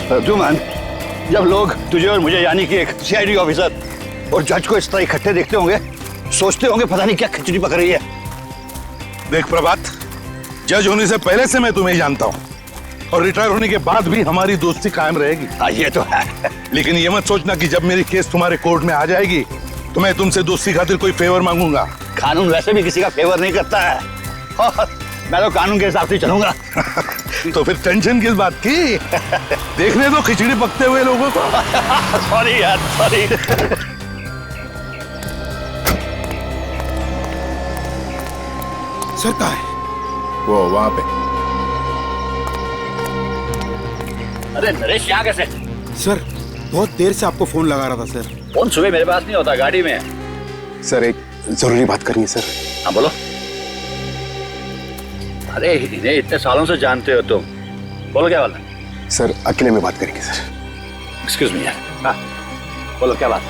जुमान, जब लोग तुझे और मुझे यानी कि एक सीआईडी ऑफिसर और जज को इस तरह इकट्ठे देखते होंगे, सोचते होंगे पता नहीं क्या खिचड़ी पक रही है। देख प्रभात, जज होने से पहले से मैं तुम्हें जानता हूँ और रिटायर होने के बाद भी हमारी दोस्ती कायम रहेगी। हाँ ये तो है। लेकिन ये मत सोचना कि जब मेरी केस तुम्हारे कोर्ट में आ जाएगी तो मैं तुमसे दोस्ती खातिर कोई फेवर मांगूंगा। कानून वैसे भी किसी का फेवर नहीं करता है और मैं तो कानून के हिसाब से चलूंगा। तो फिर टेंशन किस बात की? देखने दो खिचड़ी पकते हुए लोगों को। सॉरी यार, सॉरी। सर कहाँ है? वो वहां पे। अरे नरेश, यहाँ कैसे? सर बहुत देर से आपको फोन लगा रहा था सर। फोन सुबह मेरे पास नहीं होता, गाड़ी में है। सर एक जरूरी बात करनी है सर। हाँ बोलो। अरे इन्हें इतने सालों से जानते हो तुम, बोलो क्या बात है? सर अकेले में बात करेंगे सर। एक्सक्यूज मी यार। हाँ बोलो क्या बात?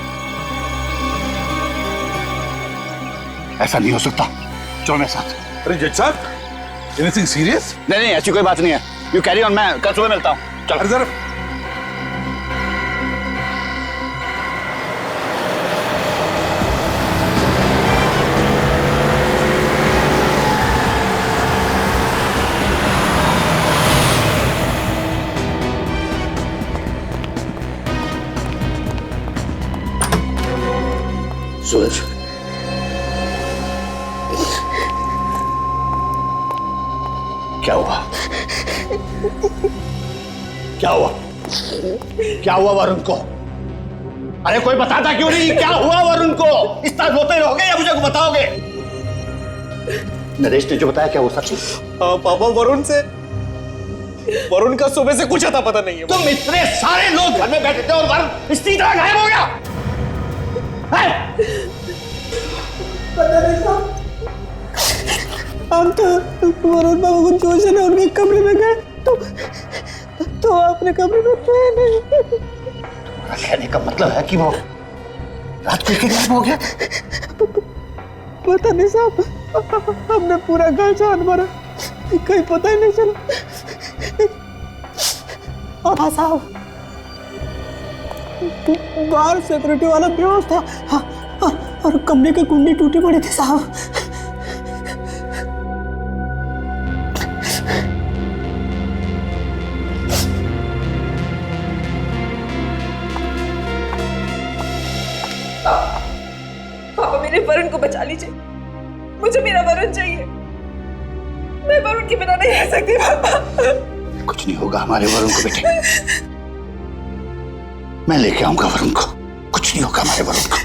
ऐसा नहीं हो सकता, चलो मेरे साथ। अरे जज साहब, एनीथिंग सीरियस? नहीं नहीं, ऐसी कोई बात नहीं है। यू कैरी ऑन, मैं कल सुबह मिलता हूँ। चलो। अरे जरा सूरज, क्या हुआ? क्या हुआ? क्या हुआ वरुण को? अरे कोई बताता क्यों नहीं? क्या हुआ वरुण को? इस तरह रोते रहोगे या मुझे बताओगे? नरेश ने जो बताया क्या वो सच है? पापा, वरुण का सुबह से कुछ आता पता नहीं है। तुम इतने सारे लोग घर में बैठे थे और वरुण इसी तरह गायब हो गया है? हम तो वरुण बाबू को जोश ने उनके कमरे में गए तो अपने कमरे में थे नहीं। कहने का मतलब है कि वो रात को गायब हो गया? पता नहीं साहब, हमने पूरा घर छान मारा, कहीं पता ही नहीं चला। हाँ साहब, बाहर सिक्योरिटी वाला बेहोश था। हाँ, और कमरे की कुंडी टूटी पड़ी थी साहब। पापा मेरे वरुण को बचा लीजिए, मुझे मेरा वरुण चाहिए। मैं वरुण के बिना नहीं रह सकती पापा। कुछ नहीं होगा हमारे वरुण को बेटे, मैं लेके आऊंगा वरुण को। कुछ नहीं होगा हमारे वरुण को।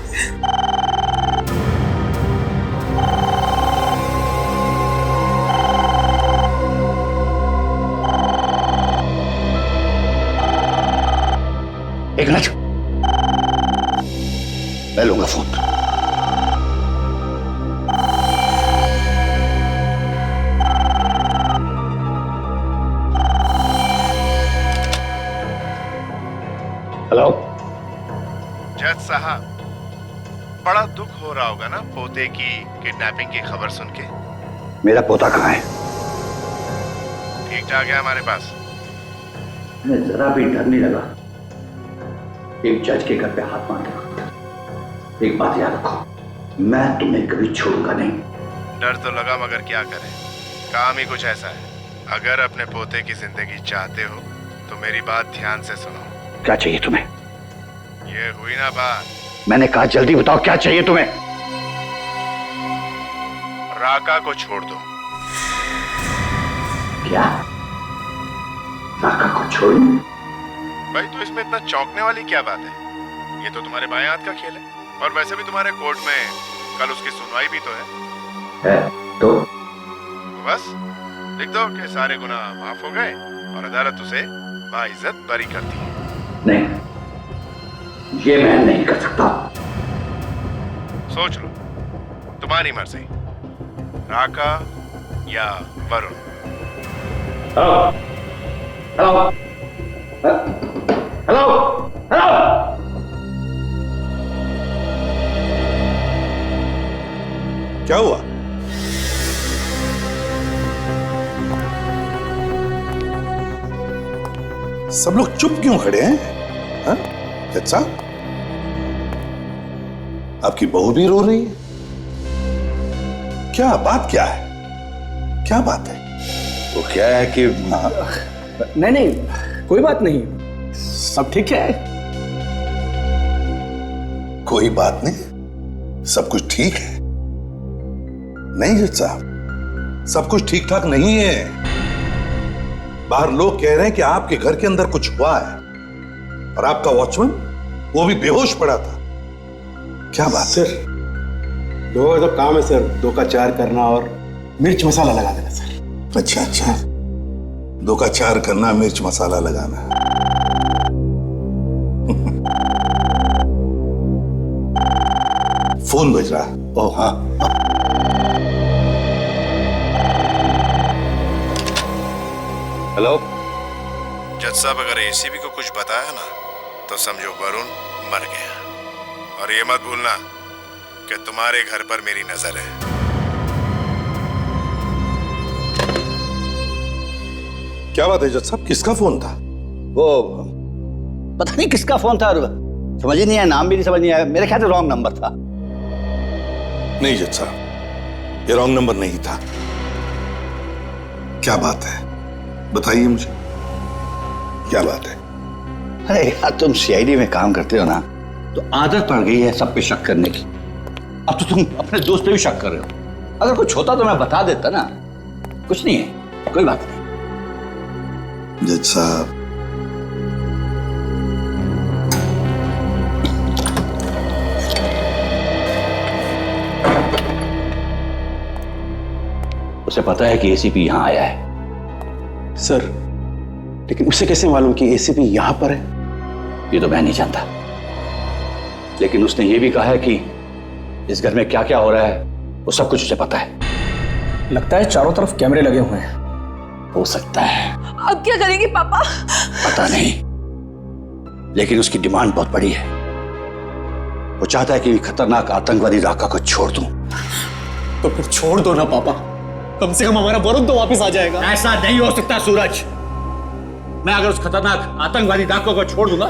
एक मिनट, मैं लूंगा फोन। हेलो जज साहब, बड़ा दुख हो रहा होगा ना पोते की किडनैपिंग की खबर सुन के। मेरा पोता कहाँ है? ठीक ठाक है हमारे पास। मैं जरा भी डर नहीं लगा एक जज के घर पे हाथ मार के। एक बात याद रखो, मैं तुम्हें कभी छोड़ूंगा नहीं। डर तो लगा मगर क्या करें, काम ही कुछ ऐसा है। अगर अपने पोते की जिंदगी चाहते हो तो मेरी बात ध्यान से सुनो। क्या चाहिए तुम्हें? ये हुई ना बात। मैंने कहा जल्दी बताओ क्या चाहिए तुम्हें? राका को छोड़ दो। क्या? राका को छोड़? भाई तो इसमें इतना चौंकने वाली क्या बात है? ये तो तुम्हारे बाएं हाथ का खेल है और वैसे भी तुम्हारे कोर्ट में कल उसकी सुनवाई भी तो है। तो बस लिख दो कि सारे गुनाह माफ हो गए और अदालत उसे बाइज्जत बरी करती है। नहीं, ये मैं नहीं कर सकता। सोच लो, तुम्हारी मर्जी, राका या वरुण। हेलो हेलो हेलो, क्या हुआ? सब लोग चुप क्यों खड़े हैं? हाँ? जज साहब, आपकी बहू भी रो रही है। क्या बात क्या है? क्या बात है? वो क्या है कि नहीं, कोई बात नहीं, सब ठीक है। कोई बात नहीं, सब कुछ ठीक है? नहीं जज साहब, सब कुछ ठीक ठाक नहीं है। बाहर लोग कह रहे हैं कि आपके घर के अंदर कुछ हुआ है और आपका वॉचमैन वो भी बेहोश पड़ा था। क्या बात? सर, दो का तो काम है सर, 2 का 4 करना और मिर्च मसाला लगा देना सर। अच्छा अच्छा, 2 का 4 करना, मिर्च मसाला लगाना। फोन बज रहा। ओह हाँ, हेलो। जज साहब, अगर एसीबी को कुछ बताया ना तो समझो वरुण मर गया। और ये मत भूलना कि तुम्हारे घर पर मेरी नजर है। क्या बात है जज साहब, किसका फोन था? वो पता नहीं किसका फोन था, समझ ही नहीं आया, नाम भी नहीं समझ नहीं आया। मेरे ख्याल से रॉन्ग नंबर था। नहीं जज साहब, ये रॉन्ग नंबर नहीं था। क्या बात है, बताइए मुझे, क्या बात है? अरे यार, तुम सीआईडी में काम करते हो ना, तो आदत पड़ गई है सब पे शक करने की। अब तो तुम अपने दोस्त पे भी शक कर रहे हो। अगर कुछ होता तो मैं बता देता ना। कुछ नहीं है, कोई बात नहीं। जज साहब, उसे पता है कि एसीपी यहां आया है। सर, लेकिन उसे कैसे मालूम कि एसीपी यहां पर है? ये तो मैं नहीं जानता, लेकिन उसने ये भी कहा है कि इस घर में क्या क्या हो रहा है वो सब कुछ उसे पता है। लगता है चारों तरफ कैमरे लगे हुए हैं। हो सकता है, अब क्या करेंगे पापा? पता नहीं, लेकिन उसकी डिमांड बहुत बड़ी है। वो चाहता है कि खतरनाक आतंकवादी राका को छोड़ दूं। तो फिर छोड़ दो ना पापा, कम से कम हमारा वरुण तो वापस आ जाएगा। ऐसा नहीं हो सकता सूरज। मैं अगर उस खतरनाक आतंकवादी डाकू को छोड़ दूंगा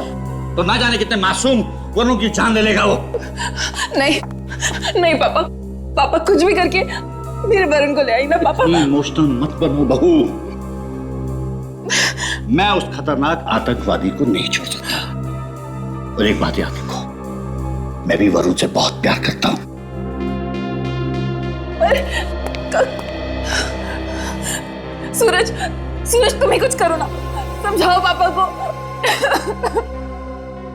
तो ना जाने कितने मासूम वरुण की जान ले लेगा वो। नहीं नहीं पापा, पापा कुछ भी करके मेरे वरुण को ले आई ना पापा। इमोशनल मत बनो बहू। मैं उस खतरनाक आतंकवादी को नहीं छोड़ सकता। और एक बात याद रखो, मैं भी वरुण से बहुत प्यार करता हूं। सूरज, सूरज तुम ही कुछ करो ना, समझाओ पापा को।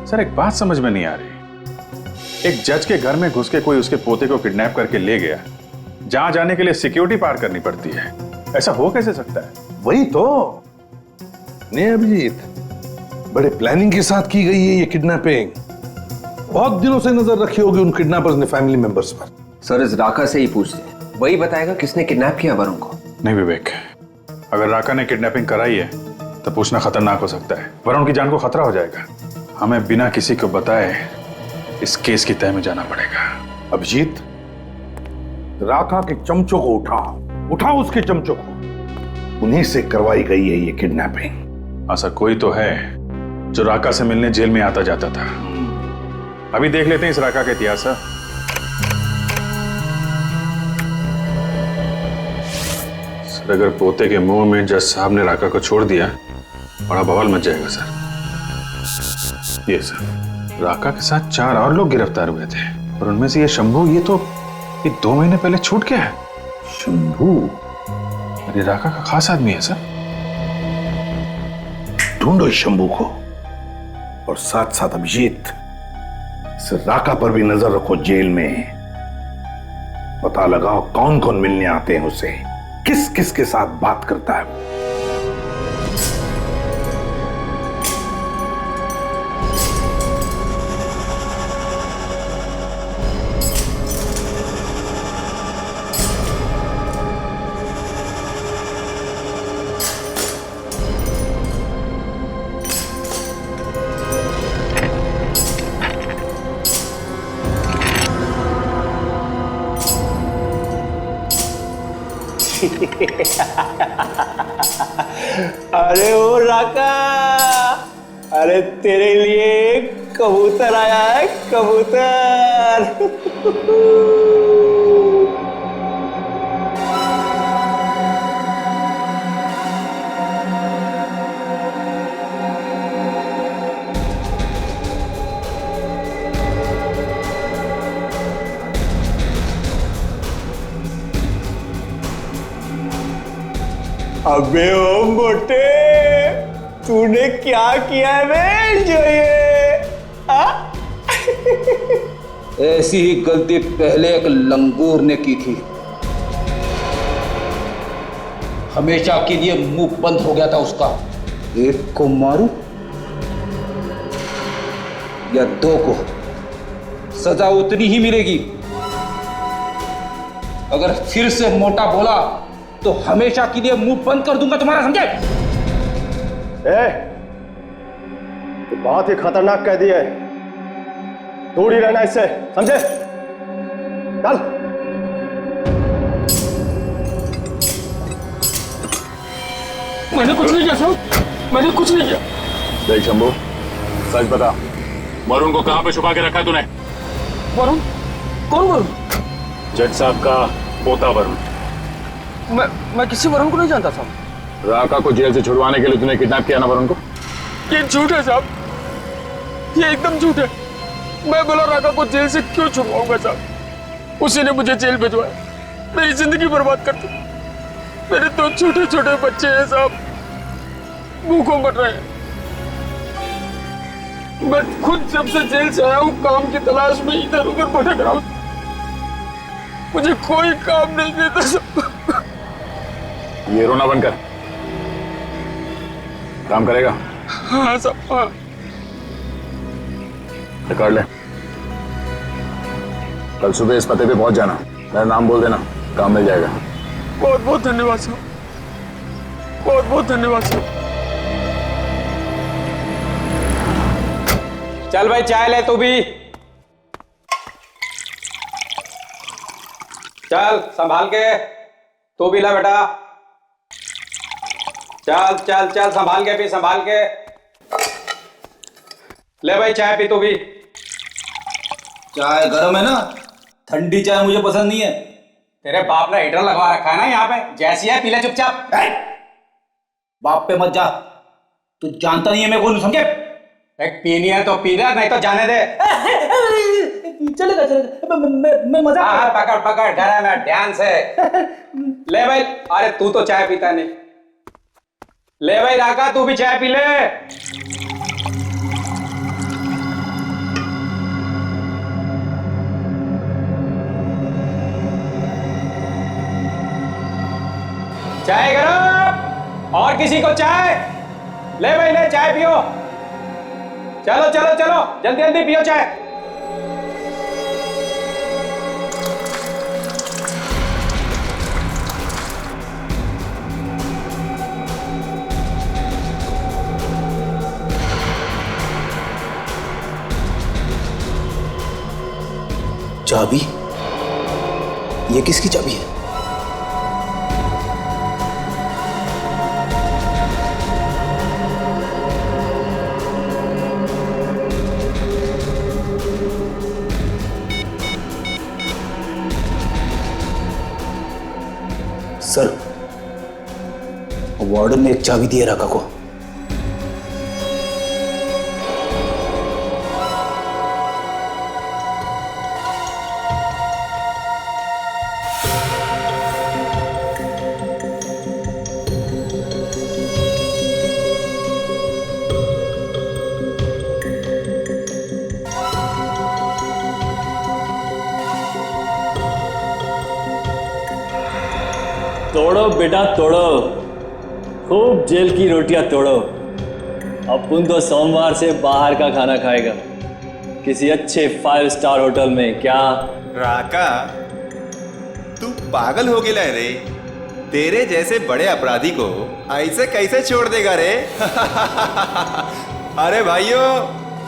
सर, एक बात समझ में नहीं आ रही। एक जज के घर में घुस के कोई उसके पोते को किडनैप करके ले गया, जहां जाने के लिए सिक्योरिटी पार करनी पड़ती है। ऐसा हो कैसे सकता है? वही तो नहीं अभिजीत, बड़े प्लानिंग के साथ की गई है ये किडनैपिंग। बहुत दिनों से नजर रखी होगी उन किडनैपर्स ने फैमिली मेंबर्स पर। सर, इस राका से ही पूछते, वही बताएगा किसने किडनैप किया वरुण को। नहीं विवेक, अगर राका ने किडनैपिंग कराई है तो पूछना खतरनाक हो सकता है। वरुण की जान को खतरा हो जाएगा। हमें बिना किसी को बताए इस केस की तह में जाना पड़ेगा। अभिजीत, राका के चमचों को उठाओ उसके चमचों को। उन्हीं से करवाई गई है ये किडनैपिंग। ऐसा कोई तो है जो राका से मिलने जेल में आता जाता था। अभी देख लेते हैं इस राका का इतिहास। सर, अगर पोते के मुंह में जज साहब ने राका को छोड़ दिया, बड़ा बवाल मच जाएगा सर। ये सर, राका के साथ 4 और लोग गिरफ्तार हुए थे और उनमें से ये शंभू, ये 2 महीने पहले छूट गया है। शंभू? अरे राका का खास आदमी है सर। ढूंढो इस शंभू को, और साथ साथ अभिजीत, इस राका पर भी नजर रखो जेल में। पता लगाओ कौन कौन मिलने आते हैं उसे, किस किस के साथ बात करता है। अरे ओ राका, अरे तेरे लिए कबूतर आया है, कबूतर। अबे ओ मोटे, तूने क्या किया है बे जो ये? ऐसी ही गलती पहले एक लंगूर ने की थी, हमेशा के लिए मुंह बंद हो गया था उसका। एक को मारूं या दो को, सजा उतनी ही मिलेगी। अगर फिर से मोटा बोला तो हमेशा के लिए मुंह बंद कर दूंगा तुम्हारा, समझे? तो बहुत ही खतरनाक कह दिया है, दूर ही रहना इससे, समझे? चल। मैंने कुछ नहीं किया साहब, मैंने कुछ नहीं किया। देख शंभू, सच बता, वरुण को कहां पे छुपा के रखा तूने? वरुण? कौन वरुण? जज साहब का पोता वरुण। मैं किसी वरुण को नहीं जानता साहब। राका को जेल से छुड़वाने के लिए तूने किडनैप किया ना वरुण को? ये झूठ है साहब, ये एकदम झूठ है। मैं बोला राका को जेल से क्यों छुड़वाऊंगा साहब? उसी ने मुझे जेल भिजवाया, मेरी जिंदगी बर्बाद कर दी। मेरे दो छोटे छोटे बच्चे हैं साहब, भूखों मर रहे हैं। मैं खुद जब से जेल से आया हूँ काम की तलाश में इधर उधर भटक रहा हूँ, मुझे कोई काम नहीं देता साहब। ये रोना बंद कर, काम करेगा? हाँ साहब, हाँ। रिकॉर्ड ले, कल सुबह इस पते पे पहुंच जाना, मेरा नाम बोल देना, काम मिल जाएगा। बहुत बहुत धन्यवाद साहब, बहुत बहुत धन्यवाद साहब। चल भाई चाय ले तू भी, चल संभाल के, तू भी ला बेटा, चल चल चल संभाल के पी, संभाल के ले भाई चाय पी तू भी। चाय गर्म है ना, ठंडी चाय मुझे पसंद नहीं है। तेरे बाप ने हीटर लगवा रखा है ना यहाँ पे, जैसी है पी ले चुपचाप। बाप पे मत जा, तू जानता नहीं है मैं कौन, समझे? एक पीनी है तो पी ले, नहीं तो जाने दे। चलेगा चलेगा, मैं मजा। हाँ पकड़ पकड़, गरम है, ध्यान से ले भाई। अरे तू तो चाय पीता नहीं, ले भाई राका तू भी चाय पी ले। चाय गरम, और किसी को चाय? ले भाई ले, चाय पियो। चलो चलो चलो, जल्दी जल्दी पियो चाय। चाबी? ये किसकी चाबी है? सर, वार्डन ने एक चाबी दी है राका को। तोड़ो बेटा तोड़ो, खूब जेल की रोटियां तोड़ो। अपुन तो सोमवार से बाहर का खाना खाएगा, किसी अच्छे 5 स्टार होटल में। क्या राका, तू पागल हो गया रे? तेरे जैसे बड़े अपराधी को ऐसे कैसे छोड़ देगा रे? अरे भाइयों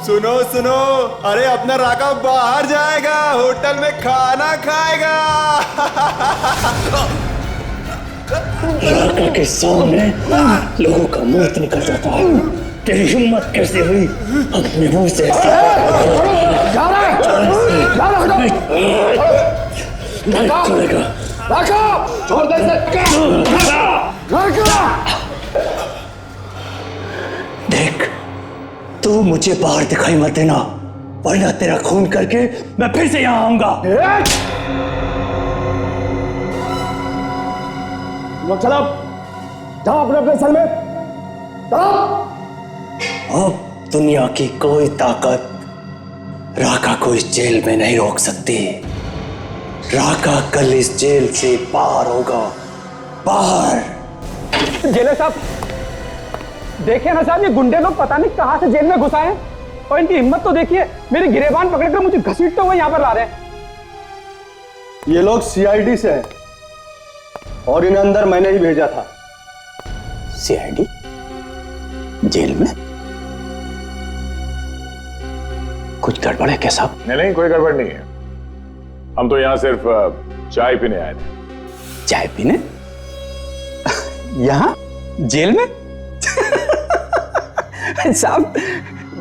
सुनो सुनो, अरे अपना राका बाहर जाएगा, होटल में खाना खाएगा। राका के सामने लोगों का मौत निकल जाता है। तेरी हिम्मत कैसे हुई अपने मुंह से नहीं चलेगा। छोड़ दे देख, तू मुझे बाहर दिखाई मत देना, वरना तेरा खून करके मैं फिर से यहाँ आऊंगा। चलो जाओ अपने अपने सेल में जाओ। अब दुनिया की कोई ताकत राका को इस जेल में नहीं रोक सकती। राका कल इस जेल से बाहर होगा, बाहर। जेलर साहब देखिए ना साहब, ये गुंडे लोग पता नहीं कहां से जेल में घुस आए हैं, और इनकी हिम्मत तो देखिए, मेरी गिरेबान पकड़कर मुझे घसीटते हुए यहां पर ला रहे हैं। ये लोग सीआईडी से हैं और इन्हें अंदर मैंने ही भेजा था। सीआईडी जेल में? कुछ गड़बड़ है क्या साहब? नहीं, कोई गड़बड़ नहीं है। हम तो यहाँ सिर्फ चाय पीने आए थे। चाय पीने? यहाँ जेल में? साहब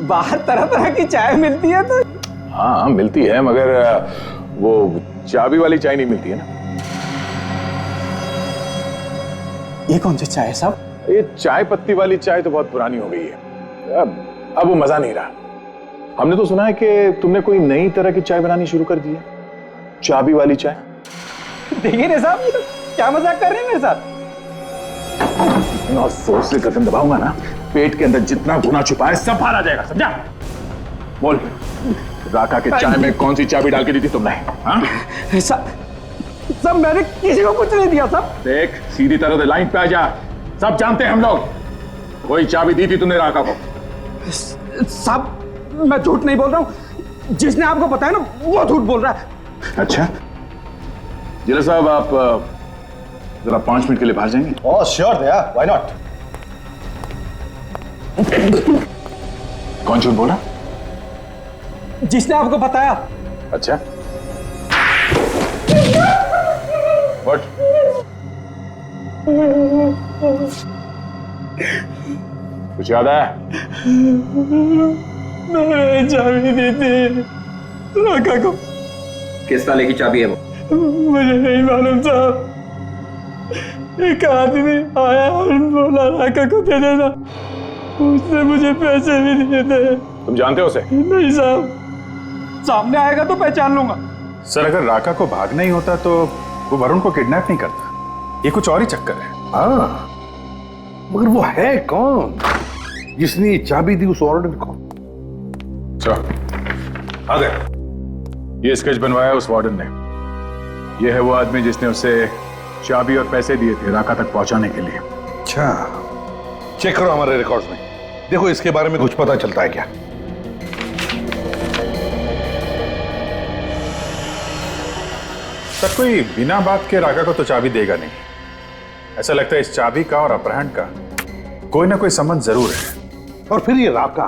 बाहर तरह तरह की चाय मिलती है तो। हाँ मिलती है, मगर वो चाबी वाली चाय नहीं मिलती है ना। ये कौन सी चाय है साहब? ये चाय पत्ती वाली चाय तो बहुत पुरानी हो गई है, अब वो मजा नहीं रहा। हमने तो सुना है कि तुमने कोई नई तरह की चाय बनानी शुरू कर दी है, चाबी वाली चाय। देखिए रे साहब, ये तो क्या मजाक कर रहे हैं मेरे साथ? इतना जोर से कदम दबाऊंगा ना, पेट के अंदर जितना गुना छुपा है सब बाहर आ जाएगा, समझा? बोल, राका के चाय में कौन सी चाबी डाल के दी थी तुमने? हाँ? सब मैंने किसी को कुछ नहीं दिया साहब। देख, सीधी तरह से लाइन पे आ जा, सब जानते हैं हम लोग। कोई चाबी दी थी तुमने राका को? साहब मैं झूठ नहीं बोल रहा हूँ, जिसने आपको बताया ना वो झूठ बोल रहा है। अच्छा, जिला साहब आप जरा 5 मिनट के लिए बाहर जाएंगे? ओह श्योर भैया, व्हाई नॉट। कौन झूठ बोला? जिसने आपको बताया। अच्छा, व्हाट? कुछ याद आया? मैंने चाबी दी थी राका को। किस ताले की चाबी है वो? मुझे नहीं मालूम साहब, एक आदमी आया और बोला राका को दे देना, उसने मुझे पैसे भी दिए थे। तुम जानते हो उसे? नहीं साहब। सामने आएगा तो पहचान लूंगा। सर, अगर राका को भागना ही होता तो वो वरुण को किडनैप नहीं करता। ये कुछ और ही चक्कर है। हाँ, मगर वो है कौन जिसने ये चाबी दी उस वार्डन को? आ गए। ये स्केच बनवाया उस वार्डन ने। ये है वो आदमी जिसने उसे चाबी और पैसे दिए थे राका तक पहुंचाने के लिए। अच्छा, चेक करो हमारे रिकॉर्ड्स में, देखो इसके बारे में कुछ पता चलता है क्या? सर, कोई बिना बात के राका को तो चाबी देगा नहीं। ऐसा लगता है इस चाबी का और अपहरण का कोई ना कोई संबंध जरूर है। और फिर ये राका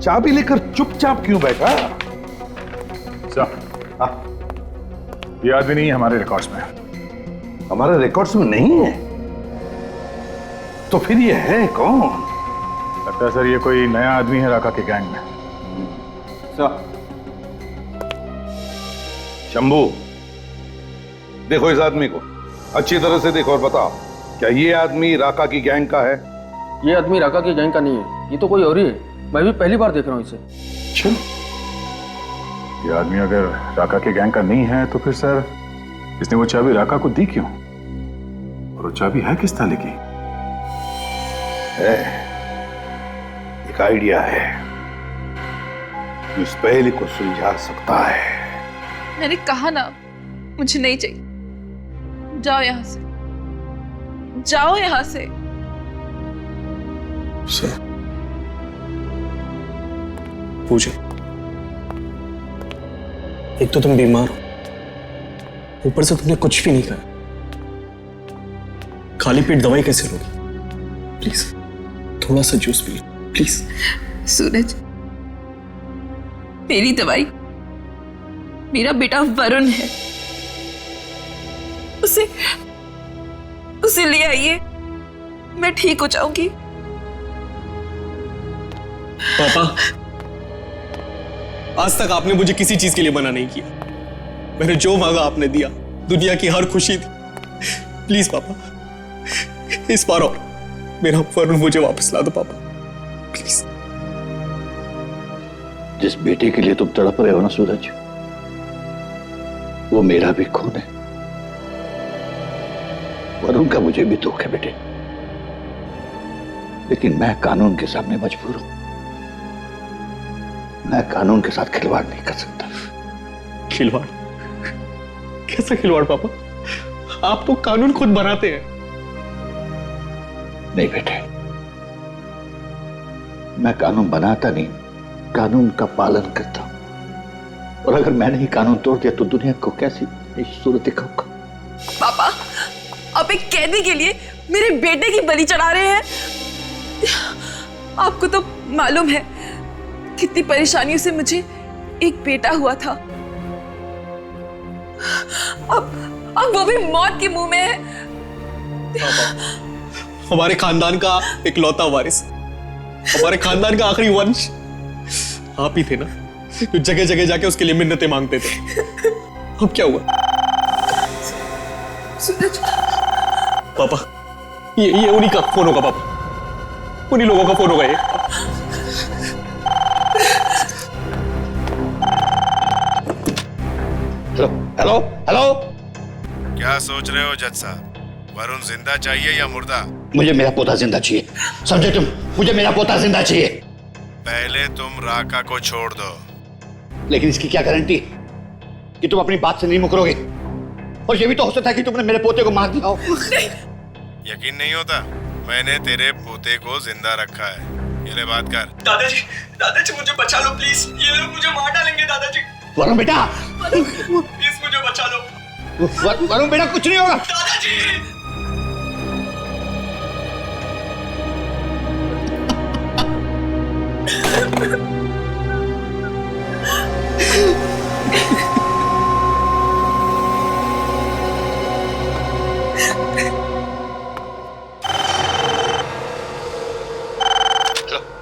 चाबी लेकर चुपचाप क्यों बैठा? ये आदमी नहीं है हमारे रिकॉर्ड्स में। हमारे रिकॉर्ड्स में नहीं है? तो फिर ये है कौन? लगता है सर ये कोई नया आदमी है राका के गैंग में। शंभू, देखो इस आदमी को अच्छी तरह से देखो और बताओ, क्या ये आदमी राका की गैंग का है? ये आदमी राका की गैंग का नहीं है, ये तो कोई और ही है। मैं भी पहली बार देख रहा हूँ इसे। अच्छा, ये आदमी अगर राका के गैंग का नहीं है तो फिर सर इसने वो चाबी राका को दी क्यों? और वो चाबी है किस ताले की? है, एक आइडिया है जो इस पहेली को सुलझा सकता है। मैंने कहा ना, मुझे नहीं चाहिए। जाओ यहां से, जाओ यहां से। पूछे, एक तो तुम बीमार हो, ऊपर से तुमने कुछ भी नहीं खाया। खाली पेट दवाई कैसे लोगी? प्लीज थोड़ा सा जूस पी लो प्लीज। सूरज, मेरी दवाई मेरा बेटा वरुण है, उसे ले आइए, मैं ठीक हो जाऊंगी। पापा, आज तक आपने मुझे किसी चीज के लिए मना नहीं किया। मैंने जो मांगा आपने दिया। दुनिया की हर खुशी थी। प्लीज पापा, इस बार और मेरा वरुण मुझे वापस ला दो पापा, प्लीज। जिस बेटे के लिए तुम तड़प रहे हो ना सूरज, वो मेरा भी खून है। वरुण का मुझे भी दुख है बेटे, लेकिन मैं कानून के सामने मजबूर हूं। मैं कानून के साथ खिलवाड़ नहीं कर सकता। खिलवाड़? कैसा खिलवाड़ पापा? आप तो कानून खुद बनाते हैं। नहीं बेटे, मैं कानून बनाता नहीं, कानून का पालन करता हूं। और अगर मैंने ही कानून तोड़ दिया तो दुनिया को कैसी सूरत दिखाऊंगा? पापा, आप एक कैदी के लिए मेरे बेटे की बलि चढ़ा रहे हैं। आपको तो मालूम है कितनी परेशानियों से मुझे एक बेटा हुआ था। अब वो भी मौत के मुंह में है। हमारे खानदान का इकलौता वारिस, हमारे खानदान का आखिरी वंश आप ही थे ना, जो जगह जगह जाके उसके लिए मिन्नतें मांगते थे। अब क्या हुआ? सूरज पापा, ये उन्हीं का फोन होगा पापा, उन्हीं लोगों का फोन होगा ये। हेलो हेलो, क्या सोच रहे हो जज साहब? वरुण जिंदा चाहिए या मुर्दा? मुझे मेरा पोता जिंदा चाहिए, समझे तुम? मुझे मेरा पोता जिंदा चाहिए। पहले तुम राका को छोड़ दो। लेकिन इसकी क्या गारंटी कि तुम अपनी बात से नहीं मुकरोगे? और ये भी तो हो सकता है कि तुमने मेरे पोते को मार दिया हो। यकीन नहीं होता? मैंने तेरे पोते को जिंदा रखा है। ये ले बात कर। दादाजी मुझे बचा लो प्लीज, ये लोग मुझे मार डालेंगे दादाजी। वरुण बेटा, प्लीज मुझे बचा लो। वरुण बेटा, कुछ नहीं होगा। दादाजी!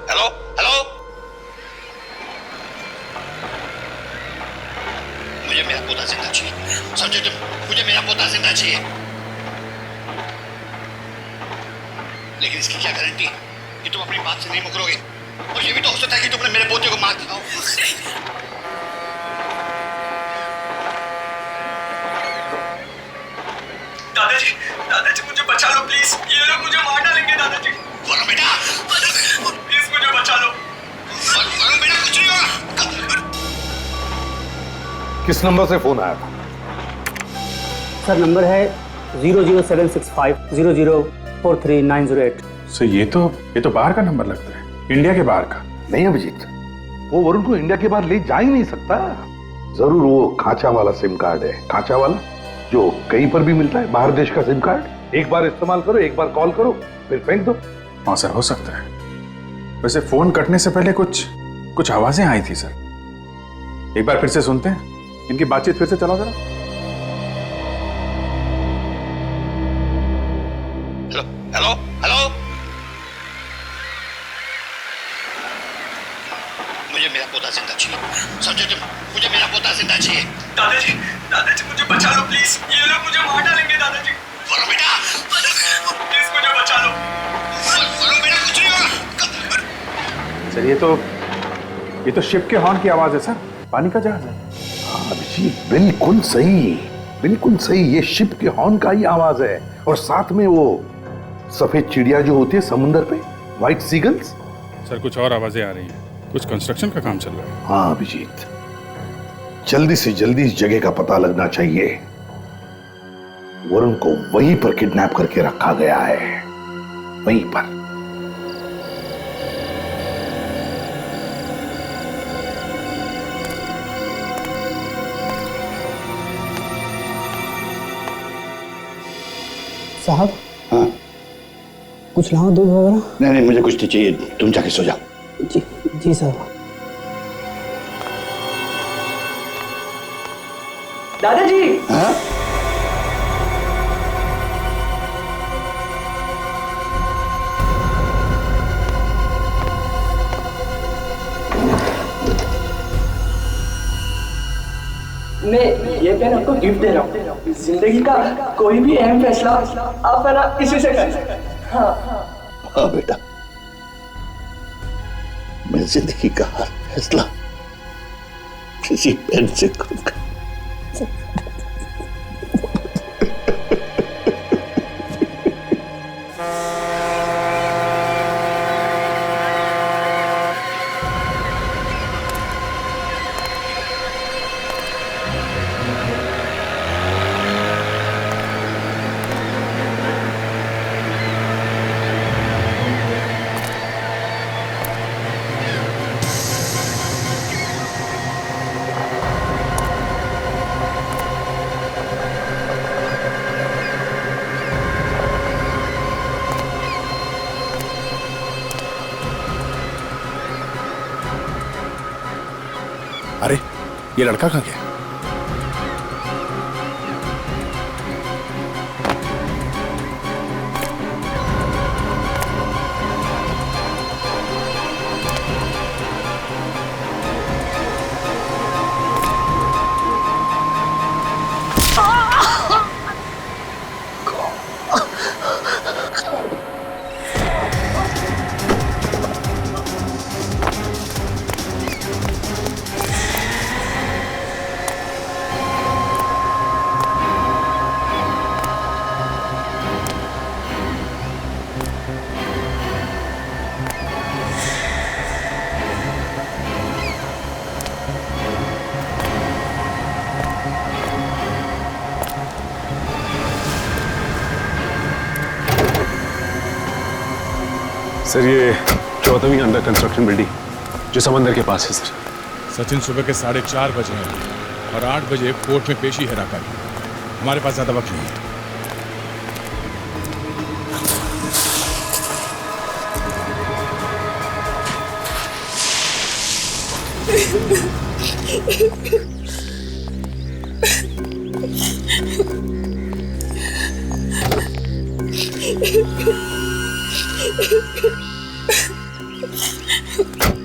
हेलो हेलो, मुझे मेरा पोता जिंदा चाहिए, समझे तुम? मुझे मेरा पोता जिंदा चाहिए। लेकिन इसकी क्या गारंटी कि तुम अपनी बात से नहीं मुकरोगे? और ये भी तो हो सकता है कि तुमने मेरे पोते को मार दिया हो। दादाजी मुझे बचा लो प्लीज, ये लोग मुझे मार डालेंगे दादाजी। वरुण बेटा, प्लीज मुझे बचा लो। वरुण बेटा, कुछ नहीं होगा। किस नंबर से फोन आया था? सर नंबर है 00765 0043 सर ये तो बाहर का नंबर लगता है, इंडिया के बाहर का। नहीं अभिजीत, वो वरुण को इंडिया के बाहर ले जा ही नहीं सकता। जरूर वो खांचा वाला सिम कार्ड है, खांचा वाला जो कहीं पर भी मिलता है, बाहर देश का सिम कार्ड। एक बार इस्तेमाल करो, एक बार कॉल करो, फिर फेंक दो। हाँ सर, हो सकता है। वैसे फोन कटने से पहले कुछ आवाजें आई थी सर, एक बार फिर से सुनते हैं। इनकी बातचीत फिर से चलाओ जरा। हेलो हेलो, मुझे मेरा पोता जिंदा चाहिए, समझे तुम? मुझे मेरा पोता जिंदा चाहिए। दादाजी मुझे बचा लो प्लीज, ये लोग मुझे मार डालेंगे दादाजी। वरुण बेटा, प्लीज मुझे बचा लो। वरुण बेटा, कुछ नहीं होगा। सर ये तो शिप के हॉर्न की आवाज है सर, पानी का जहाज है। हाँ अभिजीत, बिल्कुल सही, बिल्कुल सही। ये शिप के हॉर्न का ही आवाज है। और साथ में वो सफेद चिड़िया जो होती है समुंदर पे, व्हाइट सीगल्स। सर कुछ और आवाजें आ रही हैं, कुछ कंस्ट्रक्शन का काम चल रहा है। हाँ अभिजीत, जल्दी से जल्दी इस जगह का पता लगना चाहिए। वरुण को वहीं पर किडनैप करके रखा गया है, वहीं पर। साहब, हाँ कुछ लाओ दूध वगैरह? नहीं, मुझे कुछ नहीं चाहिए, तुम जाके सो जाओ। जी साहब। दादाजी, हाँ? ये पेन आपको गिफ्ट दे रहा हूँ। जिंदगी का कोई भी अहम फैसला आप है ना इसी से कर। हाँ बेटा, मैं जिंदगी का हर फैसला किसी पेन से करूंगा। अरे ये लड़का कहाँ गया? सर ये 14वीं अंडर कंस्ट्रक्शन बिल्डिंग जो समंदर के पास है सर। सचिन सुबह के 4:30 बजे हैं और 8 बजे कोर्ट में पेशी है राका की। हमारे पास ज्यादा वक्त नहीं है।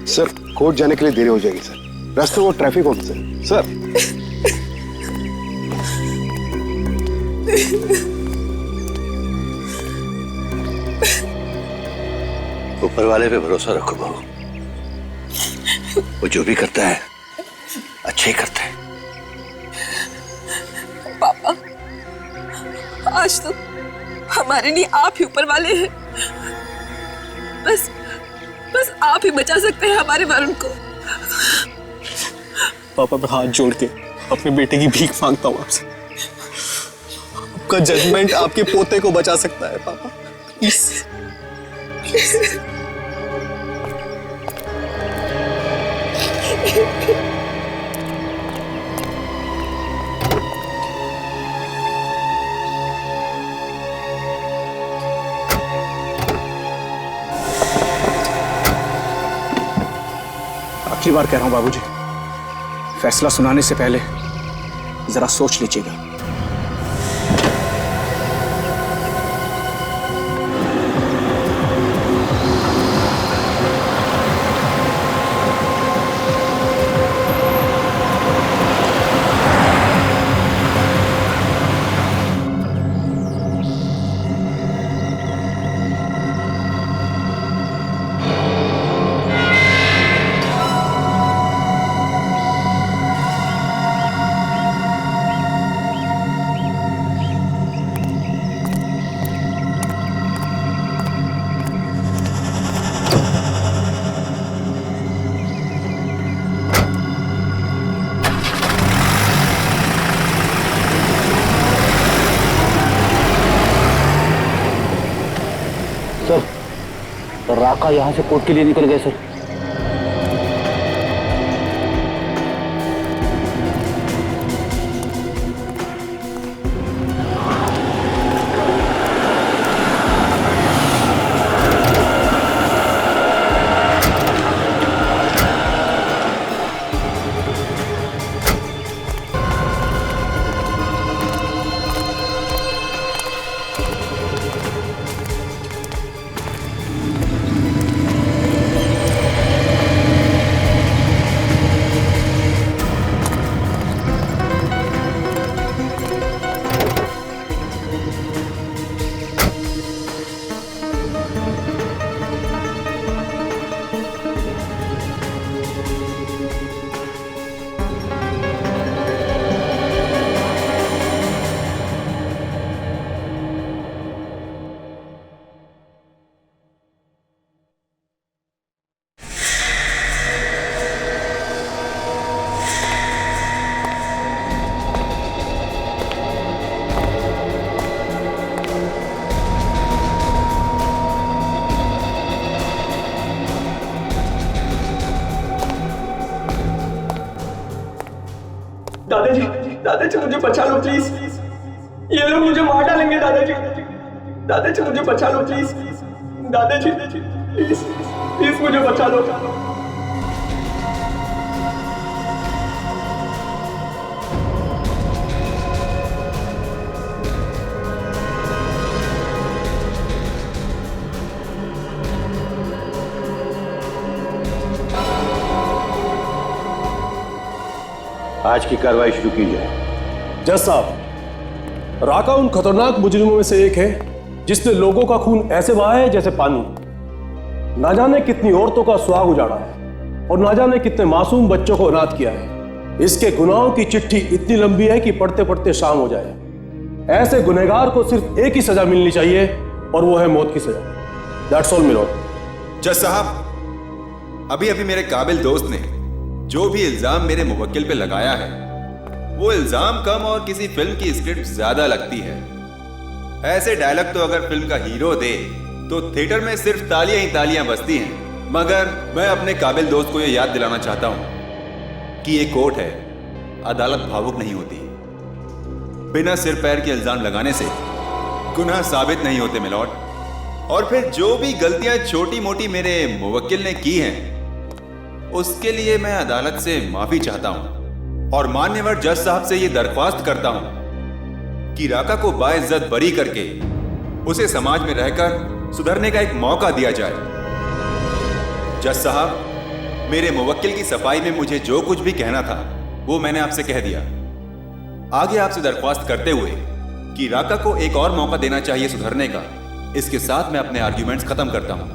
सर कोर्ट जाने के लिए देरी हो जाएगी सर। रास्ते वो ट्रैफिक ऑफिसर सर। ऊपर वाले पे भरोसा रखो बहू, वो जो भी करता है अच्छे ही करता है। पापा, आज तो हमारे लिए आप ही ऊपर वाले हैं। बस आप ही बचा सकते हैं हमारे वरुण को। पापा मैं हाथ जोड़ के अपने बेटे की भीख मांगता हूँ आपसे। आपका जजमेंट आपके पोते को बचा सकता है पापा, प्लीज। आखिरी बार कह रहा हूं बाबूजी, फैसला सुनाने से पहले जरा सोच लीजिएगा। सर, राका यहाँ से कोर्ट के लिए निकल गए सर। दादाजी मुझे बचा लो प्लीज, ये लोग मुझे मार डालेंगे दादाजी मुझे बचा लो प्लीज, दादाजी प्लीज मुझे बचा लो। आज की कार्रवाई शुरू की जाए। जज साहब, राका उन खतरनाक मुजरिमों में से एक है जिसने लोगों का खून ऐसे बहाया है जैसे पानी। ना जाने कितनी औरतों का सुहाग उजाड़ा है और ना जाने कितने मासूम बच्चों को अनाथ किया है। इसके गुनाहों की चिट्ठी इतनी लंबी है कि पढ़ते पढ़ते शाम हो जाए। ऐसे गुनहगार को सिर्फ एक ही सजा मिलनी चाहिए और वो है मौत की सजा। That's all milord. जज साहब, अभी अभी मेरे काबिल दोस्त ने जो भी इल्जाम मेरे मुवक्किल पे लगाया है, वो इल्जाम कम और किसी फिल्म की स्क्रिप्ट ज्यादा लगती है। ऐसे डायलॉग तो अगर फिल्म का हीरो दे तो थिएटर में सिर्फ तालियां ही तालियां बजती हैं। मगर मैं अपने काबिल दोस्त को ये याद दिलाना चाहता हूं कि ये कोर्ट है, अदालत भावुक नहीं होती। बिना सिर पैर के इल्जाम लगाने से गुनाह साबित नहीं होते मिलॉर्ड। और फिर जो भी गलतियां छोटी मोटी मेरे मुवक्किल ने की हैं, उसके लिए मैं अदालत से माफी चाहता हूं और मान्यवर जज साहब से यह दरख्वास्त करता हूं कि राका को बाइज्जत बरी करके उसे समाज में रहकर सुधरने का एक मौका दिया जाए। जज साहब, मेरे मुवक्किल की सफाई में मुझे जो कुछ भी कहना था वो मैंने आपसे कह दिया। आगे आपसे दरख्वास्त करते हुए कि राका को एक और मौका देना चाहिए सुधरने का, इसके साथ मैं अपने आर्ग्यूमेंट्स खत्म करता हूं।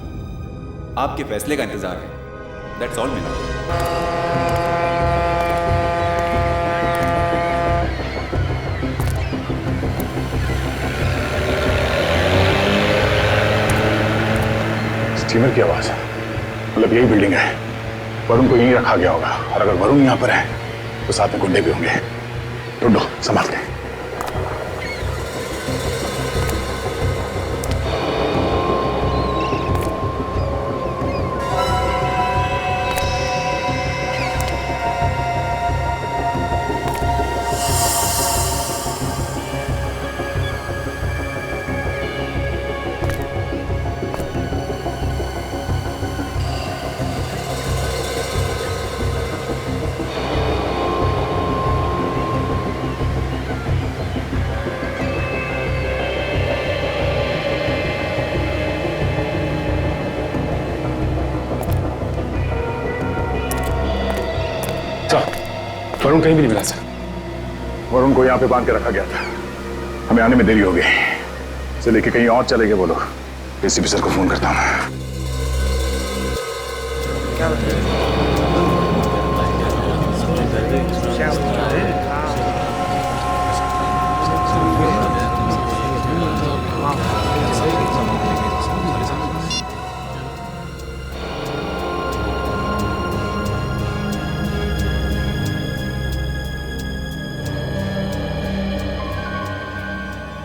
आपके फैसले का इंतजार है। That's all milord. स्टीमर की आवाज है, मतलब यही बिल्डिंग है। वरुण को यहीं रखा गया होगा और अगर वरुण यहां पर है तो साथ में गुंडे भी होंगे। ढूंढो, संभालते हैं। वरुण कहीं भी नहीं मिला सर। वरुण को यहाँ पे बांध के रखा गया था। हमें आने में देरी हो गई, इसे लेके कहीं और चले गए वो लोग। एसीपी सर को फोन करता हूँ।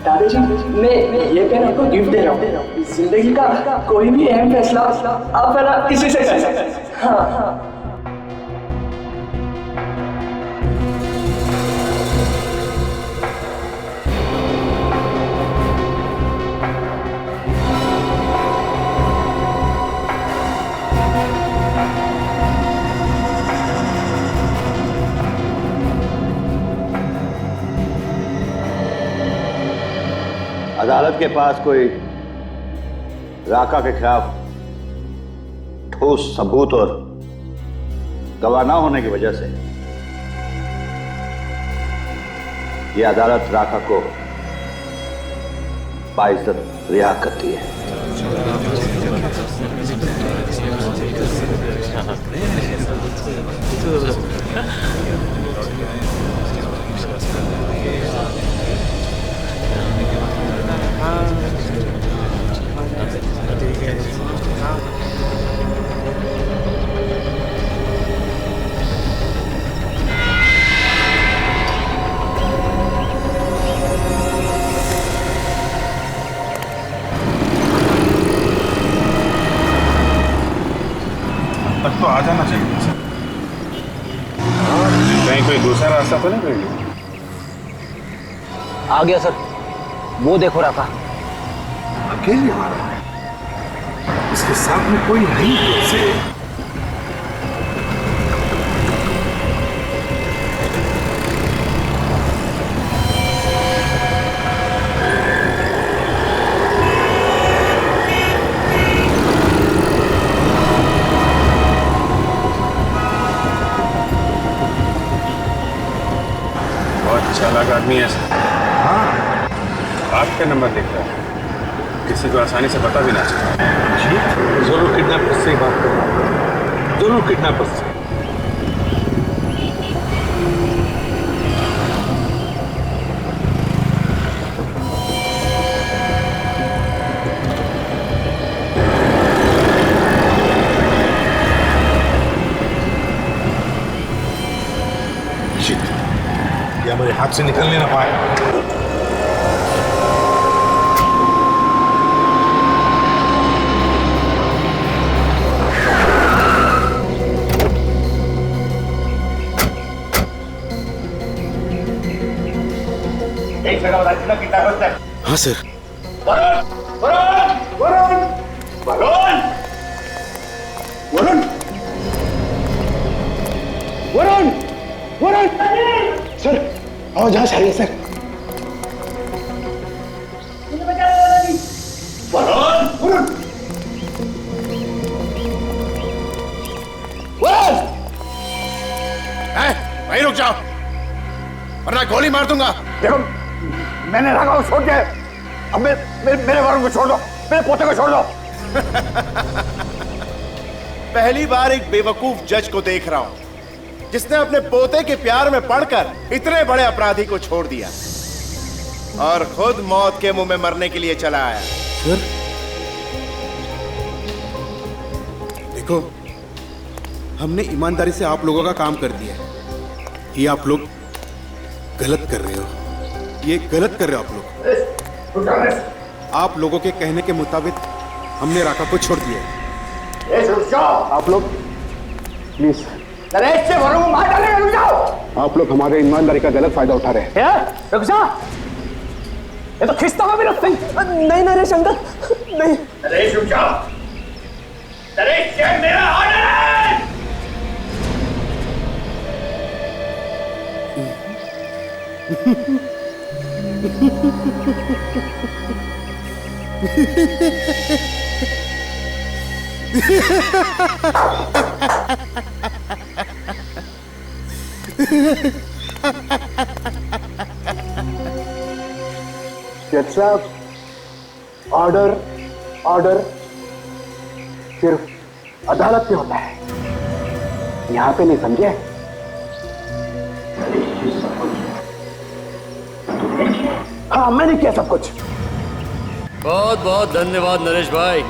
दादाजी, मैं ये पेन आपको गिफ्ट दे रहा हूँ। जिंदगी का कोई भी अहम फैसला आप मेरा इसी से कर सकते हैं। हाँ। अदालत के पास कोई राका के खिलाफ ठोस सबूत और गवाह ना होने की वजह से यह अदालत राका को बाइज्जत रिहा करती है। अब तो आ जाना चाहिए। कहीं कोई दूसरा रास्ता तो नहीं पड़ गया? आ गया सर, वो देखो राका। अकेले आ रहा है, इसके साथ में कोई नहीं कैसे? चालाक आदमी है सर। हाँ, आपका नंबर लिख रहा है, किसी को आसानी से पता भी ना चले। जी, जरूर किडनैपर से बात कर रहा हूं, जरूर किडनैपर से। ये हमारे हाथ से निकलने ना पाए। हाँ सर। वरुण सर, आवाज आ रही है सर। वहीं रुक जाओ वरना गोली मार दूंगा। देखो, मैंने राका को छोड़ दिया है, अब मेरे वरुण को छोड़ दो, मेरे पोते को छोड़ दो। पहली बार एक बेवकूफ जज को देख रहा हूं जिसने अपने पोते के प्यार में पड़कर इतने बड़े अपराधी को छोड़ दिया और खुद मौत के मुंह में मरने के लिए चला आया। सर देखो, हमने ईमानदारी से आप लोगों का काम कर दिया है। ये आप लोग गलत कर रहे हो, ये गलत कर रहे हो आप लोग। आप लोगों के कहने के मुताबिक हमने राका को छोड़ दिया है। आप लोग प्लीज, नरेश से वरुण को मार डालेंगे, रुक जाओ। आप लोग हमारे ईमानदारी का गलत फायदा उठा रहे हैं। रुक जा, ये तो खिस्ता में भी रखते हैं। नहीं नरेश अंकल, नहीं। नरेश रुक जाओ, नरेश ये मेरा ऑर्डर है। जज साहब, ऑर्डर ऑर्डर सिर्फ अदालत में होता है, यहां पे नहीं, समझे? हाँ, मैंने किया सब कुछ। बहुत बहुत धन्यवाद नरेश भाई।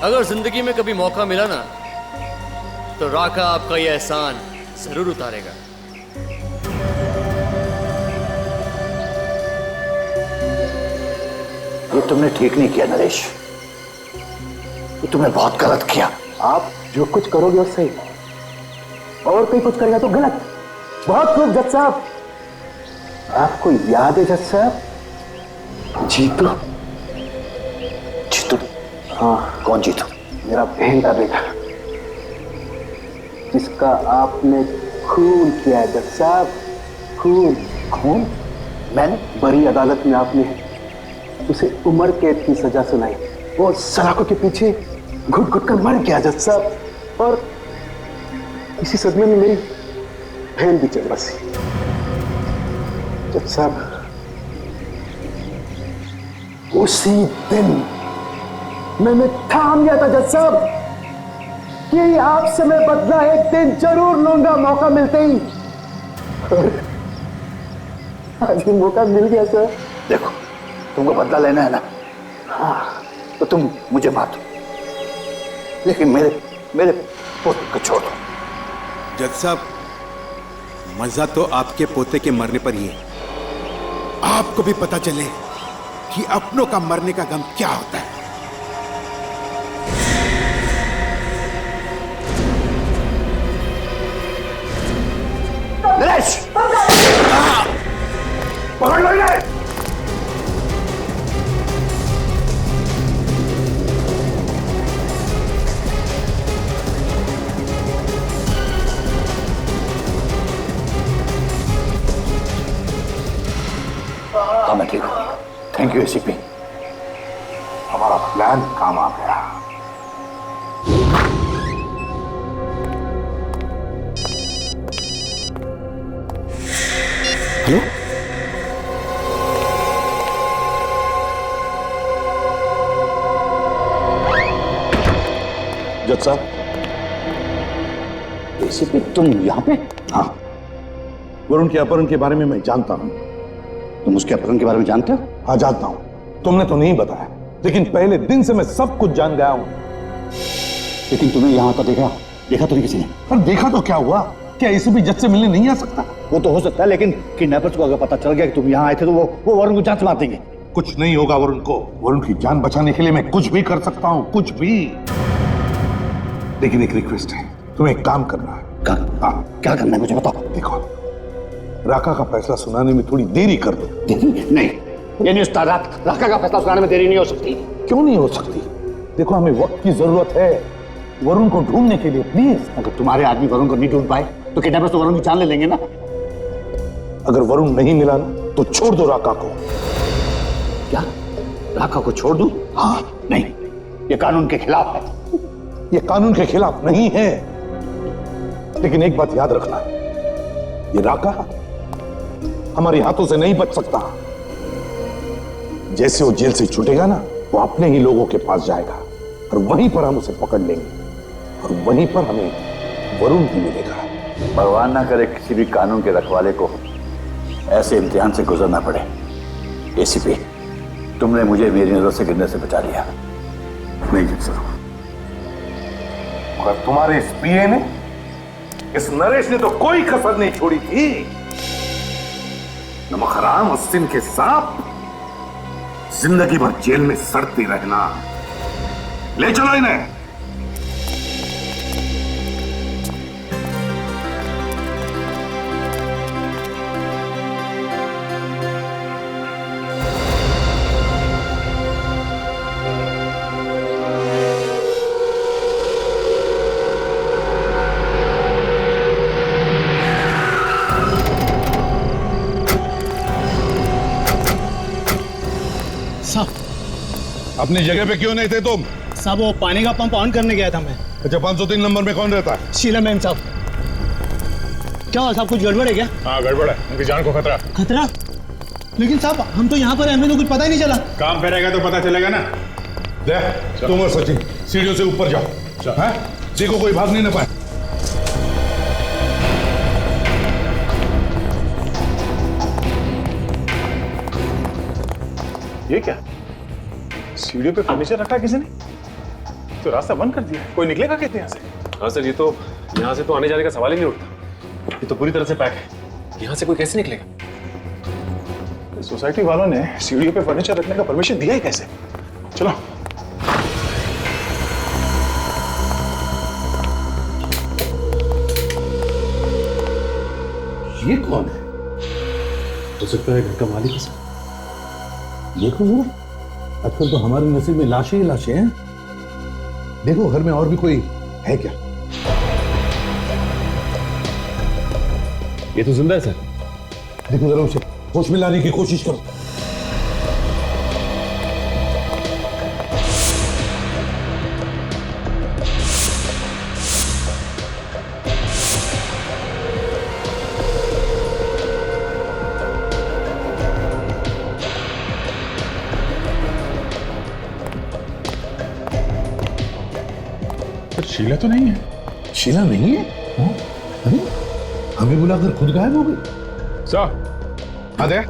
अगर जिंदगी में कभी मौका मिला ना तो राका आपका यह एहसान जरूर उतारेगा। ये तुमने ठीक नहीं किया नरेश, ये तुमने बहुत गलत किया। आप जो कुछ करोगे वो सही, और कोई कुछ करेगा तो गलत। बहुत खूब जज साहब। आपको याद है जज साहब, जीतू? जीतू? हाँ। कौन जीतू? मेरा बहन का बेटा, जिसका आपने खून किया है जज साहब, खून। खून? मैंने? बड़ी अदालत में आपने उसे उम्र कैद की सजा सुनाई। वो सलाखों के पीछे घुट घुट कर मर गया जज साहब, और इसी सदमे में मेरी बहन भी चल बसी। जज साहब, उसी दिन मैंने ठान लिया था जज साहब कि आपसे मैं बदला एक दिन जरूर लूंगा, मौका मिलते ही। आज भी मौका मिल गया सर। देखो, तुमको बदला लेना है ना, हाँ, तो तुम मुझे मार दो, लेकिन मेरे पोते को छोड़ दो। जज साहब, मजा तो आपके पोते के मरने पर ही है। आपको भी पता चले कि अपनों का मरने का गम क्या होता है। थैंक यू एसीपी, हमारा प्लान काम आ गया। हेलो, जज साहब, एसीपी तुम यहाँ पे? हाँ, वरुण के अपहरण के बारे में मैं जानता हूँ। तुम उसके अपहरण के बारे में जानते हो? हाँ जानता हूँ, तुमने तो नहीं बताया, लेकिन पहले दिन से मैं सब कुछ जान गया हूँ। लेकिन तुम्हें यहाँ तो देखा तो नहीं किसी ने? पर देखा तो क्या हुआ? क्या एसीपी जज से मिलने नहीं आ सकता? वो तो हो सकता है, लेकिन किडनैपर्स को अगर पता चल गया कि तुम यहाँ आए थे तो वो वरुण को जान मार देंगे। कुछ नहीं होगा वरुण को। वरुण की जान बचाने के लिए मैं कुछ भी कर सकता हूँ, कुछ भी। लेकिन एक रिक्वेस्ट है, तुम्हें एक काम करना है। क्या करना है मुझे बताओ। देखो, राका का फैसला सुनाने में थोड़ी देरी कर दो। नहीं, ये नहीं उस्ताद, राका का फैसला सुनाने में देरी नहीं हो सकती। क्यों नहीं हो सकती? देखो, हमें वक्त की जरूरत है वरुण को ढूंढने के लिए। प्लीज, अगर तुम्हारे आदमी वरुण को नहीं ढूंढ पाए तो किडनैपर्स तो वरुण की जान ले लेंगे ना। अगर वरुण नहीं मिला तो छोड़ दो राका को। क्या राका को छोड़ दूं? हाँ, नहीं, ये कानून के खिलाफ है। ये कानून के खिलाफ नहीं है, लेकिन एक बात याद रखना, ये राका हमारे हाथों से नहीं बच सकता। जैसे वो जेल से छूटेगा ना, वो अपने ही लोगों के पास जाएगा और वहीं पर हम उसे पकड़ लेंगे और वहीं पर हमें वरुण भी मिलेगा। भगवान ना करे किसी भी कानून के रखवाले को ऐसे इम्तिहान से गुजरना पड़े। एसीपी, तुमने मुझे मेरी नजर से गिरने से बचा लिया। नहीं जीत सकूं। और तुम्हारे इस पीए ने, इस नरेश ने तो कोई कसर नहीं छोड़ी थी। नमक हराम और सिंह के सांप जिंदगी भर जेल में सड़ते रहना। ले चलो इन्हें। अपनी जगह पे क्यों नहीं थे तुम? साहब, वो पानी का पंप ऑन करने गया था मैं। अच्छा, 503 नंबर में कौन रहता है? शीला मैम साहब। क्या हुआ साहब, कुछ गड़बड़ है क्या? हाँ गड़बड़ है, उनकी जान को खतरा। खतरा? लेकिन साहब, हम तो यहाँ पर हैं, हमें तो कुछ पता ही नहीं चला। काम पे रहेगा तो पता चलेगा ना। देख, तुम और सचिन सीढ़ियों से ऊपर जाओ। हाँ? देखो कोई भाग नहीं ना पाए। ये क्या? सीढ़ियों पे फर्नीचर रखा किसी ने? तो रास्ता बंद कर दिया। कोई निकलेगा कैसे यहाँ से? हाँ सर, ये तो यहाँ से तो आने जाने का सवाल ही नहीं उठता। ये तो पूरी तरह से पैक है, यहाँ से कोई कैसे निकलेगा? सोसाइटी वालों ने सीढ़ियों पे फर्नीचर रखने का परमिशन दिया ही कैसे? चलो। ये कौन है? हो सकता है घर का मालिक है सर। देखो जरा, आजकल तो हमारे नसीब में लाशें ही लाशें हैं। देखो घर में और भी कोई है क्या? ये तो जिंदा है सर। देखो जरा उसे होश में लाने की कोशिश करो। शीला तो नहीं है। शीला नहीं है? अरे हमें बुलाकर खुद गायब हो गई। आदे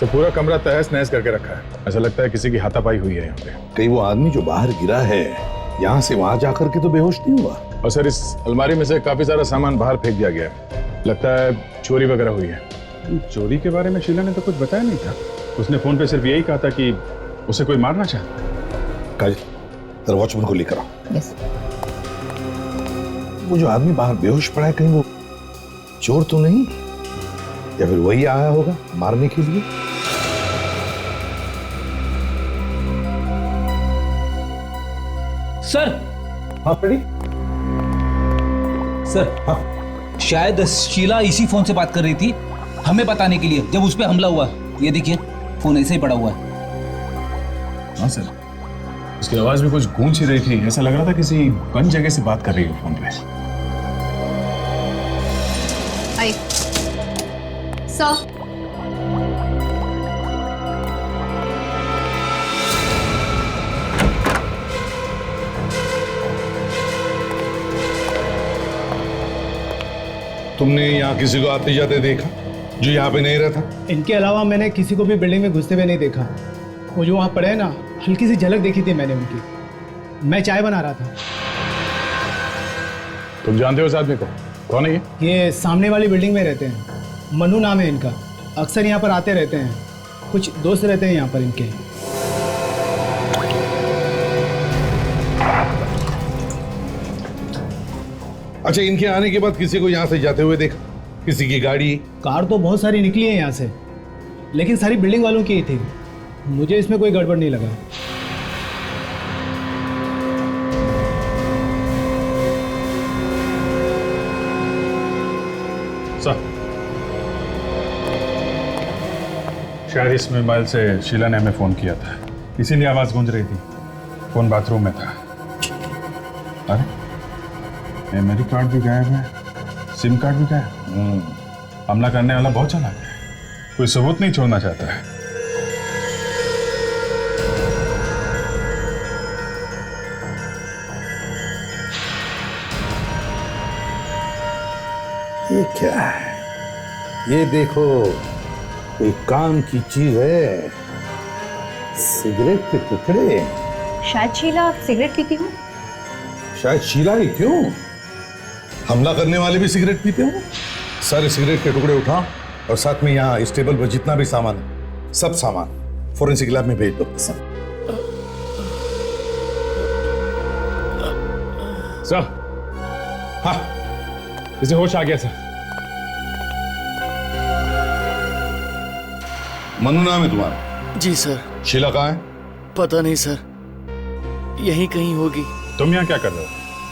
तो पूरा कमरा तहस नहस करके रखा है। ऐसा लगता है किसी की हाथापाई हुई है यहाँ पे। कहीं वो आदमी जो बाहर गिरा है यहाँ से वहां जाकर के तो बेहोश नहीं हुआ? और सर, इस अलमारी में से काफी सारा सामान बाहर फेंक दिया गया है। लगता है चोरी वगैरह हुई है। चोरी के बारे में शीला ने तो कुछ बताया नहीं था। उसने फोन पे सिर्फ यही कहा था कि उसे कोई मारना चाहता। काजल, वॉचमैन को लेकर आओ। yes. वो जो आदमी बाहर बेहोश पड़ा है, कहीं वो चोर तो नहीं, या फिर वही आया होगा मारने के लिए? सर। हाँ पड़ी सर। हाँ? शायद शीला इसी फोन से बात कर रही थी हमें बताने के लिए, जब उस पर हमला हुआ। ये देखिए। फोन ऐसे ही पड़ा हुआ है। हाँ सर, उसकी आवाज भी कुछ गूंज ही रही थी, ऐसा लग रहा था किसी बंद जगह से बात कर रही है फोन पे। आई सर, तुमने यहाँ किसी को आते जाते देखा जो यहाँ पे नहीं रहता? इनके अलावा मैंने किसी को भी बिल्डिंग में घुसते हुए नहीं देखा। वो जो वहाँ पड़े हैं ना, हल्की सी झलक देखी थी मैंने उनकी। मैं चाय बना रहा था। तुम जानते हो इस आदमी को? कौन है ये सामने वाली बिल्डिंग में रहते हैं, मनु नाम है इनका। अक्सर यहाँ पर आते रहते हैं, कुछ दोस्त रहते हैं यहाँ पर इनके। अच्छा, इनके आने के बाद किसी को यहाँ से जाते हुए देखा? किसी की गाड़ी? कार तो बहुत सारी निकली है यहाँ से, लेकिन सारी बिल्डिंग वालों की ही थी। मुझे इसमें कोई गड़बड़ नहीं लगा। सर, शायद इस मोबाइल से शीला ने हमें फोन किया था, इसीलिए आवाज गूंज रही थी। फोन बाथरूम में था। अरे मेमोरी कार्ड भी गायब है, सिम कार्ड भी गायब। हमला करने वाला बहुत चालाक है, कोई सबूत नहीं छोड़ना चाहता है। ये क्या है? ये देखो, एक काम की चीज है। सिगरेट के टुकड़े। शायद शीला सिगरेट पीती हूँ। शायद शीला ही क्यों, हमला करने वाले भी सिगरेट पीते हो। सारे सिगरेट के टुकड़े उठाओ और साथ में यहाँ इस टेबल पर जितना भी सामान है, सब सामान फोरेंसिक लैब में भेज दो। सर, हाँ, इसे होश आ गया सर। मनु नाम है तुम्हारा? जी सर। शीला कहाँ है? पता नहीं सर, यहीं कहीं होगी। तुम यहाँ क्या कर रहे हो?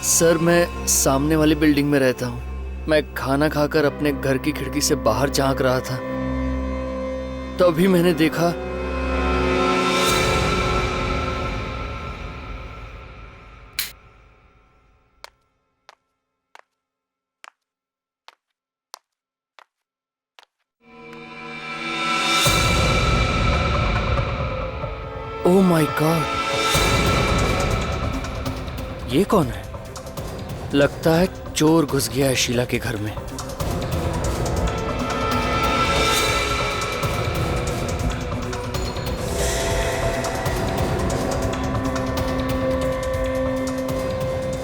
सर, मैं सामने वाली बिल्डिंग में रहता हूँ। मैं खाना खाकर अपने घर की खिड़की से बाहर झांक रहा था, तभी मैंने देखा ओह माय गॉड, ये कौन है? लगता है चोर घुस गया है शीला के घर में।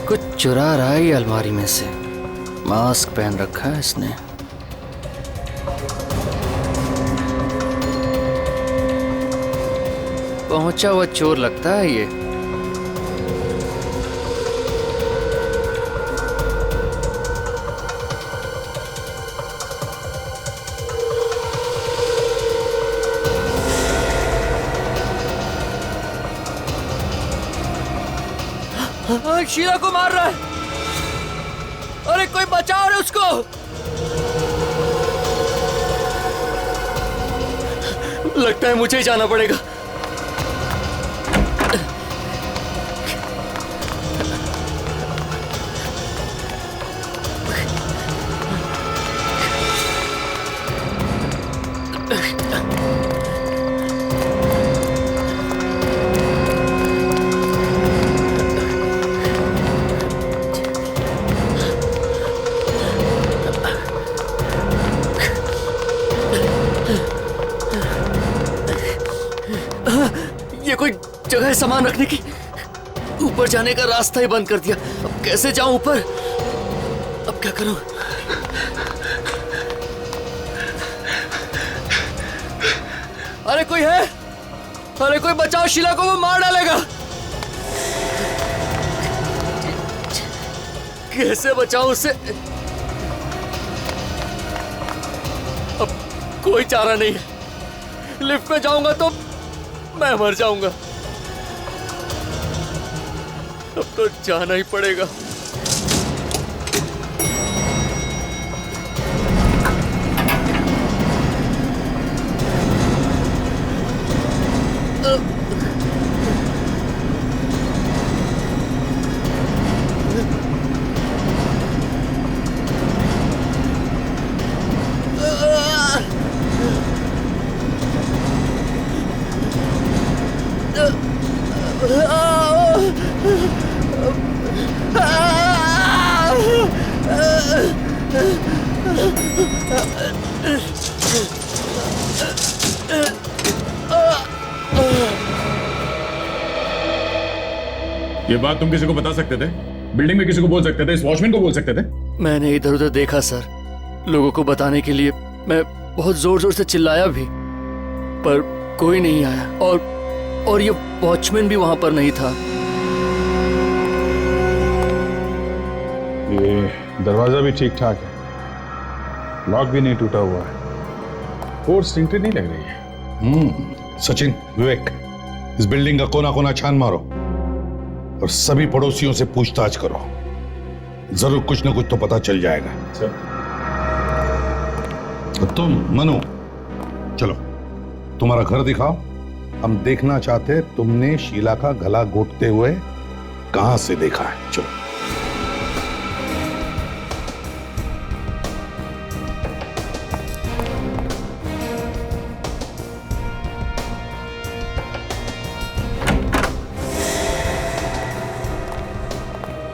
कुछ चुरा रहा है ये अलमारी में से। मास्क पहन रखा है इसने। पहुंचा हुआ चोर लगता है ये। शीला को मार रहा है। अरे कोई बचाओ रे उसको। लगता है मुझे ही जाना पड़ेगा। जगह है सामान रखने की। ऊपर जाने का रास्ता ही बंद कर दिया। अब कैसे जाऊं ऊपर? अब क्या करूं? अरे कोई है? अरे कोई बचाओ, शीला को वो मार डालेगा। कैसे बचाऊं उसे? अब कोई चारा नहीं है। लिफ्ट में जाऊंगा तो मैं मर जाऊंगा। अब तो जाना ही पड़ेगा। ये बात तुम किसी को बता सकते थे? बिल्डिंग में किसी को बोल सकते थे? इस वॉचमैन को बोल सकते थे? मैंने इधर उधर देखा सर, लोगों को बताने के लिए मैं बहुत जोर जोर से चिल्लाया भी, पर कोई नहीं आया। और ये वॉचमैन भी वहां पर नहीं था। ये दरवाजा भी ठीक ठाक है, लॉक भी नहीं टूटा हुआ है, फोर्स एंट्री नहीं लग रही है। सचिन, विवेक, इस बिल्डिंग का कोना कोना छान मारो और सभी पड़ोसियों से पूछताछ करो। जरूर कुछ ना कुछ तो पता चल जाएगा। और तुम मनु, चलो तुम्हारा घर दिखाओ। हम देखना चाहते हैं तुमने शीला का गला घोटते हुए कहां से देखा है। चलो।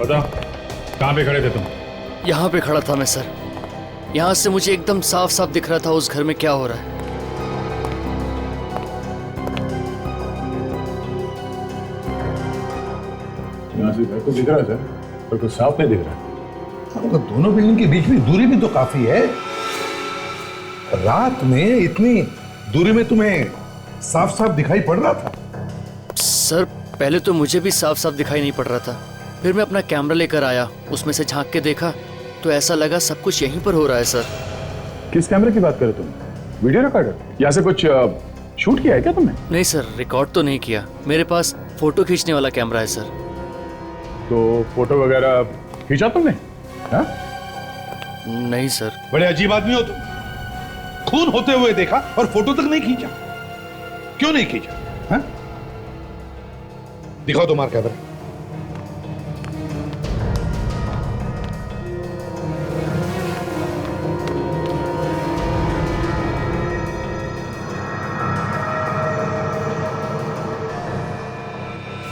बताओ, कहां पे खड़े थे तुम? यहाँ पे खड़ा था मैं सर। यहाँ से मुझे एकदम साफ साफ दिख रहा था उस घर में क्या हो रहा है। यहाँ से घर को दिख रहा है सर, पर कुछ साफ नहीं दिख रहा। तो दोनों बिल्डिंग के बीच में दूरी भी तो काफी है। रात में इतनी दूरी में तुम्हें साफ साफ दिखाई पड़ रहा था? सर पहले तो मुझे भी साफ साफ दिखाई नहीं पड़ रहा था, फिर मैं अपना कैमरा लेकर आया, उसमें से झांक के देखा तो ऐसा लगा सब कुछ यहीं पर हो रहा है सर। किस कैमरे की बात कर रहे तुम? Video recorder? यहाँ से कुछ शूट किया है क्या तुमने? नहीं सर, रिकॉर्ड तो नहीं किया, मेरे पास फोटो खींचने वाला कैमरा है सर। तो फोटो वगैरह खींचा तुमने? हाँ? नहीं सर। बड़े अजीब आदमी हो तुम। खून होते हुए देखा और फोटो तक नहीं खींचा। क्यों नहीं खींचा? हाँ? दिखाओ तुम्हारा कैमरा।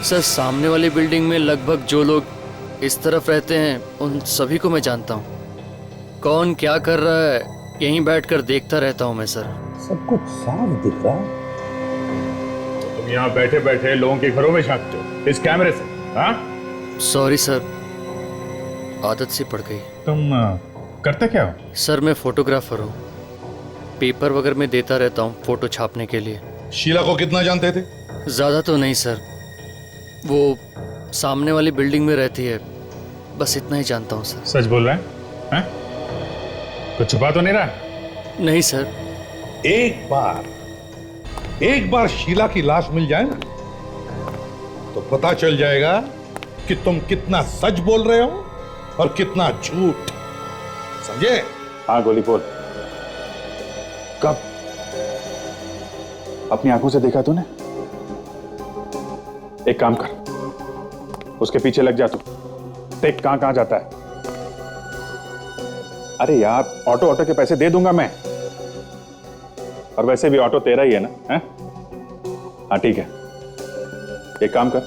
सर सामने वाली बिल्डिंग में लगभग जो लोग इस तरफ रहते हैं उन सभी को मैं जानता हूँ। कौन क्या कर रहा है यहीं बैठकर देखता रहता हूँ मैं सर। सब कुछ साफ दिख रहा है। तुम यहाँ बैठे बैठे लोगों के घरों में झांकते हो इस कैमरे से? हाँ? सॉरी सर, आदत सी पड़ गई। तुम करते क्या हो? सर मैं फोटोग्राफर हूँ, पेपर वगैरह में देता रहता हूँ फोटो छापने के लिए। शीला को कितना जानते थे? ज्यादा तो नहीं सर, वो सामने वाली बिल्डिंग में रहती है, बस इतना ही जानता हूँ सर। सच बोल रहा है? हाँ? कुछ छुपा तो नहीं रहा? नहीं सर। एक बार शीला की लाश मिल जाए ना तो पता चल जाएगा कि तुम कितना सच बोल रहे हो और कितना झूठ। समझे? हाँ गोली बोल। कब? अपनी आंखों से देखा तूने? एक काम कर, उसके पीछे लग जा तू, देख कहां कहां जाता है। अरे यार ऑटो के पैसे दे दूंगा मैं, और वैसे भी ऑटो तेरा ही है ना? है? हाँ ठीक है, एक काम कर,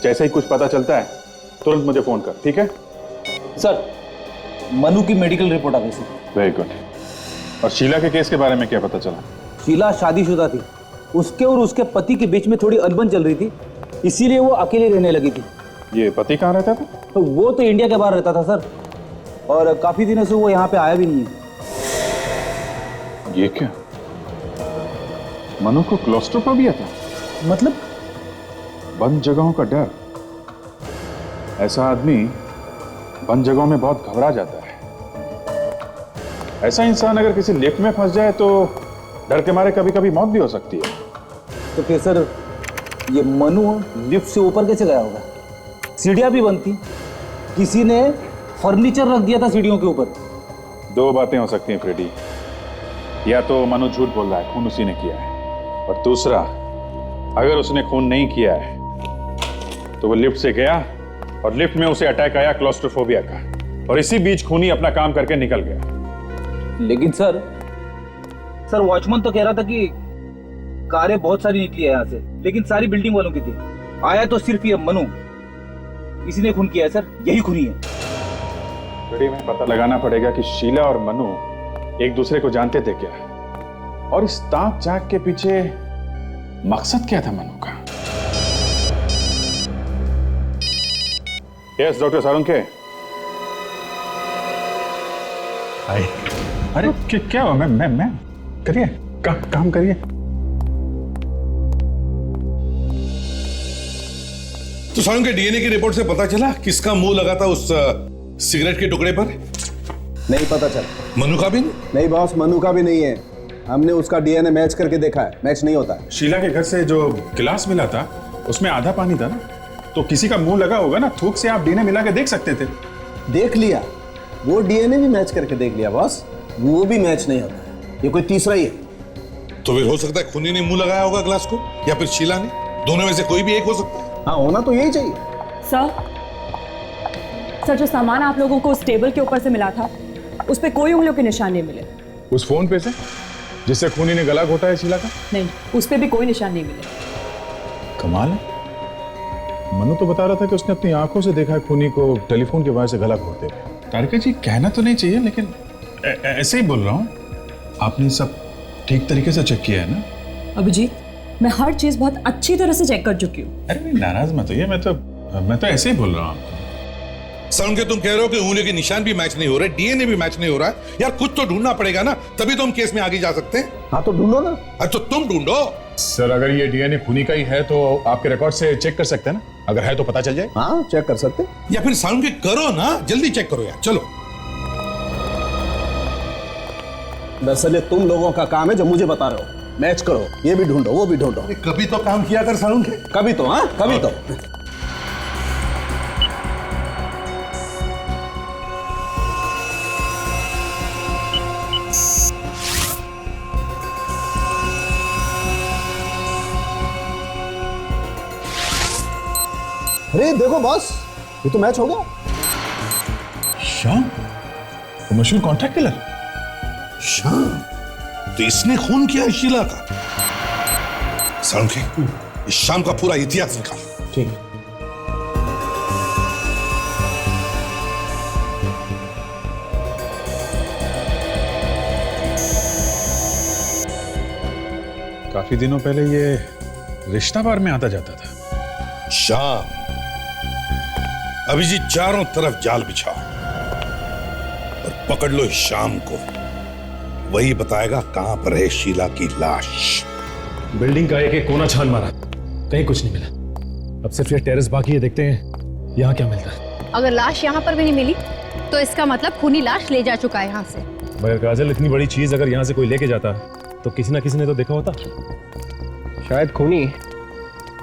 जैसे ही कुछ पता चलता है तुरंत मुझे फोन कर, ठीक है? सर मनु की मेडिकल रिपोर्ट आ गई सर। Very good. और शीला के केस के बारे में क्या पता चला? शीला शादीशुदा थी, उसके और उसके पति के बीच में थोड़ी अनबन चल रही थी, इसीलिए वो अकेले रहने लगी थी। ये पति कहाँ रहता था? तो वो तो इंडिया के बाहर रहता था सर, और काफी दिनों से वो यहाँ पे आया भी नहीं है। ये क्या? मनु को क्लॉस्ट्रोफोबिया था? मतलब? बंद जगहों का डर। ऐसा आदमी बंद जगहों में बहुत घबरा जाता है। ऐसा इंसान अगर किसी लिफ्ट में फंस जाए तो डर के मारे कभी कभी मौत भी हो सकती है। तो फिर सर ये मनु लिफ्ट से ऊपर कैसे गया होगा? सीढ़ियां भी बंद थी, किसी ने फर्नीचर रख दिया था सीढ़ियों के ऊपर। दो बातें हो सकती हैं फ्रेडी, या तो मनु झूठ बोल रहा है, खून उसी ने किया है, और दूसरा अगर उसने खून नहीं किया है तो वो लिफ्ट से गया और लिफ्ट में उसे अटैक आया क्लॉस्ट्रोफोबिया का, और इसी बीच खूनी अपना काम करके निकल गया। लेकिन सर वॉचमैन तो कह रहा था कि कारें बहुत सारी निकली है यहाँ से, लेकिन सारी बिल्डिंग वालों की थी। आया तो सिर्फ ये मनु, इसी ने खून किया है सर, यही खूनी है। फ्रेडी में पता लगाना पड़ेगा कि शीला और मनु एक दूसरे को जानते थे क्या, और इस ताक झांक के पीछे मकसद क्या था मनु का। Yes doctor Sarange. अरे क्या हुआ? मैम करिए, काम करिए। तो सारुण के डीएनए की रिपोर्ट से पता चला किसका मुंह लगा था उस सिगरेट के टुकड़े पर? नहीं पता चला। मनु का भी नहीं बॉस, मनु का भी नहीं है। हमने उसका डीएनए मैच करके देखा है, मैच नहीं होता है। शीला के घर से जो गिलास मिला था उसमें आधा पानी था ना, तो किसी का मुंह लगा होगा ना, थूक से आप डीएनए मिला के देख सकते थे। देख लिया, वो डीएनए भी मैच करके देख लिया बॉस, वो भी मैच नहीं होता है। ये कोई तीसरा ही है। तो फिर हो सकता है खूनी ने मुंह लगाया होगा ग्लास को, या फिर शीला ने। दोनों में से कोई भी एक हो सकता है। हाँ, होना तो यही चाहिए। सर जो सामान आप लोगों को उस टेबल के ऊपर से मिला था, उस पे कोई उंगलियों के निशान नहीं मिले। उस फोन पे से जिससे खूनी ने गला घोटा है शीला का? नहीं, उस पे भी कोई निशान नहीं मिले। कमाल है। मनु तो बता रहा था कि उसने अपनी आंखों से देखा है खूनी को टेलीफोन के वजह से गला घोटते हुए। तारिका जी, कहना तो नहीं चाहिए, लेकिन ऐसे ही बोल रहा हूँ। आपने सब ठीक तरीके से चेक किया है ना? अभिजीत, मैं हर चीज बहुत अच्छी तरह से चेक कर चुकी हूँ। अरे नहीं, नाराज मत होइए, मैं तो ऐसे ही बोल रहा हूँ। सारुण के तुम कह रहे हो कि उंगलियों के निशान भी मैच नहीं हो रहे, डीएनए भी मैच नहीं हो रहा है। यार कुछ तो ढूंढना पड़ेगा ना, तभी तो हम केस में आगे जा सकते हैं। हाँ तो ढूंढो ना। तो तुम ढूंढो। सर अगर ये डीएनए खूनी का ही है तो आपके रिकॉर्ड से चेक कर सकते हैं ना? अगर है तो पता चल जाए। हाँ चेक कर सकते। या फिर सारुण के करो ना, जल्दी चेक करो यार, चलो। दरअसल ये तुम लोगों का काम है जो मुझे बता रहे हो। मैच करो, ये भी ढूंढो, वो भी ढूंढो। कभी तो काम किया कर सारुण के। कभी तो, हाँ कभी तो। अरे देखो बॉस, ये तो मैच हो गया। श्याम, वो मशहूर कॉन्ट्रैक्ट किलर श्याम, तो इसने खून किया है शीला का। सारुण के, इस शाम का पूरा इतिहास निकाल। ठीक है। काफी दिनों पहले ये रिश्ता बार में आता जाता था। शाम, अभिजीत चारों तरफ जाल बिछाओ और पकड़ लो इस शाम को। वही बताएगा कहां पर है शीला की लाश। बिल्डिंग का एक कोना छान मारा, कहीं कुछ नहीं मिला। अब सिर्फ ये टेरेस बाकी है, देखते हैं यहाँ क्या मिलता है। अगर लाश यहाँ पर भी नहीं मिली तो इसका मतलब खूनी लाश ले जा चुका है यहाँ से। मगर काजल, इतनी बड़ी चीज अगर यहाँ से कोई लेके जाता तो किसी ना किसी ने तो देखा होता। शायद खूनी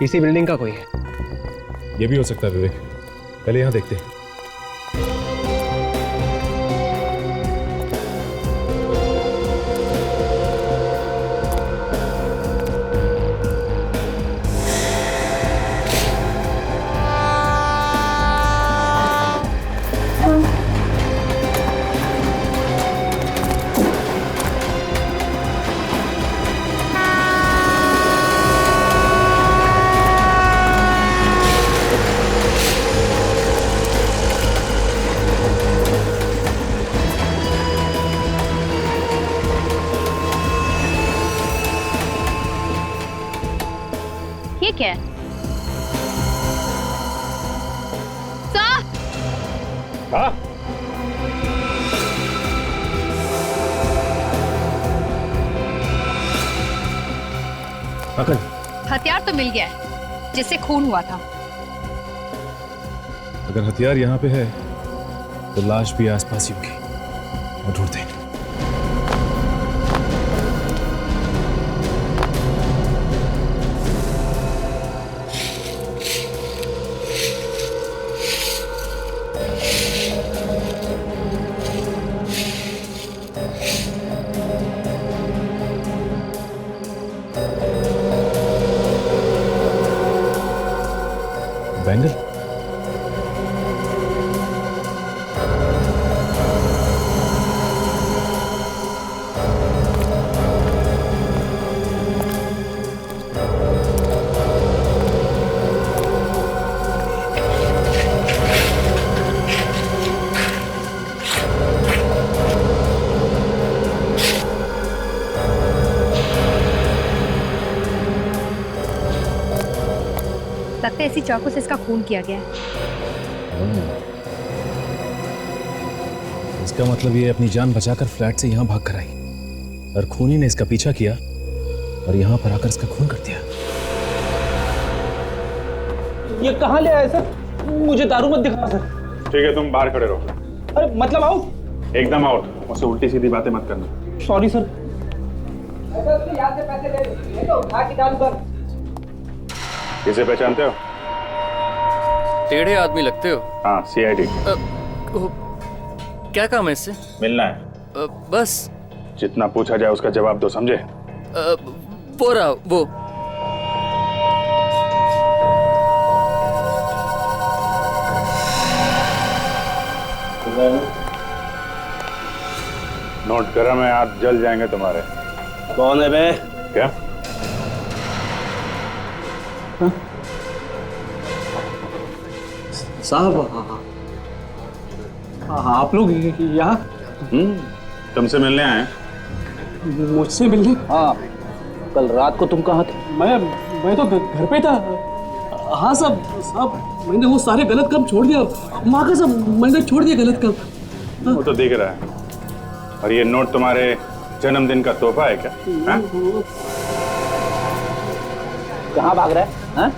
इसी बिल्डिंग का कोई है। ये भी हो सकता है विवेक, पहले यहाँ देखते हैं। ठीक है सर। हाँ? हथियार तो मिल गया है जिससे खून हुआ था। अगर हथियार यहाँ पे है तो लाश भी आसपास ही होगी। और ढूंढते हैं। बैंगल, लगता है इसी चाकू से इसका खून किया गया है। इसका मतलब ये अपनी जान बचाकर फ्लैट से यहाँ भाग कर आई और खूनी ने इसका पीछा किया और यहाँ पर आकर इसका खून कर दिया। ये कहाँ ले आए सर? मुझे दारू मत दिखाना सर। ठीक है, तुम बाहर खड़े रहो। अरे मतलब आओ। एकदम आउट, मुझसे उल्टी सीधी बातें मत करना। Sorry sir. किसे पहचानते हो? टेढ़े आदमी लगते हो। हाँ, CID। क्या काम है इससे? मिलना है। बस। जितना पूछा जाए उसका जवाब दो, समझे? वो रहा वो। नोट गरम है, हाथ जल जाएंगे तुम्हारे। कौन है बे? क्या? साहब आप लोग यहाँ? तुमसे मिलने आए? मुझसे मिलने? हाँ। कल रात को तुम कहाँ थे? मैं तो घर पे था। हाँ साहब मैंने वो सारे गलत काम छोड़ दिया। माँ का सब मैंने छोड़ दिया गलत काम। वो तो दिख रहा है। और ये नोट तुम्हारे जन्मदिन का तोहफा है क्या? कहाँ भाग रहा है? हाँ?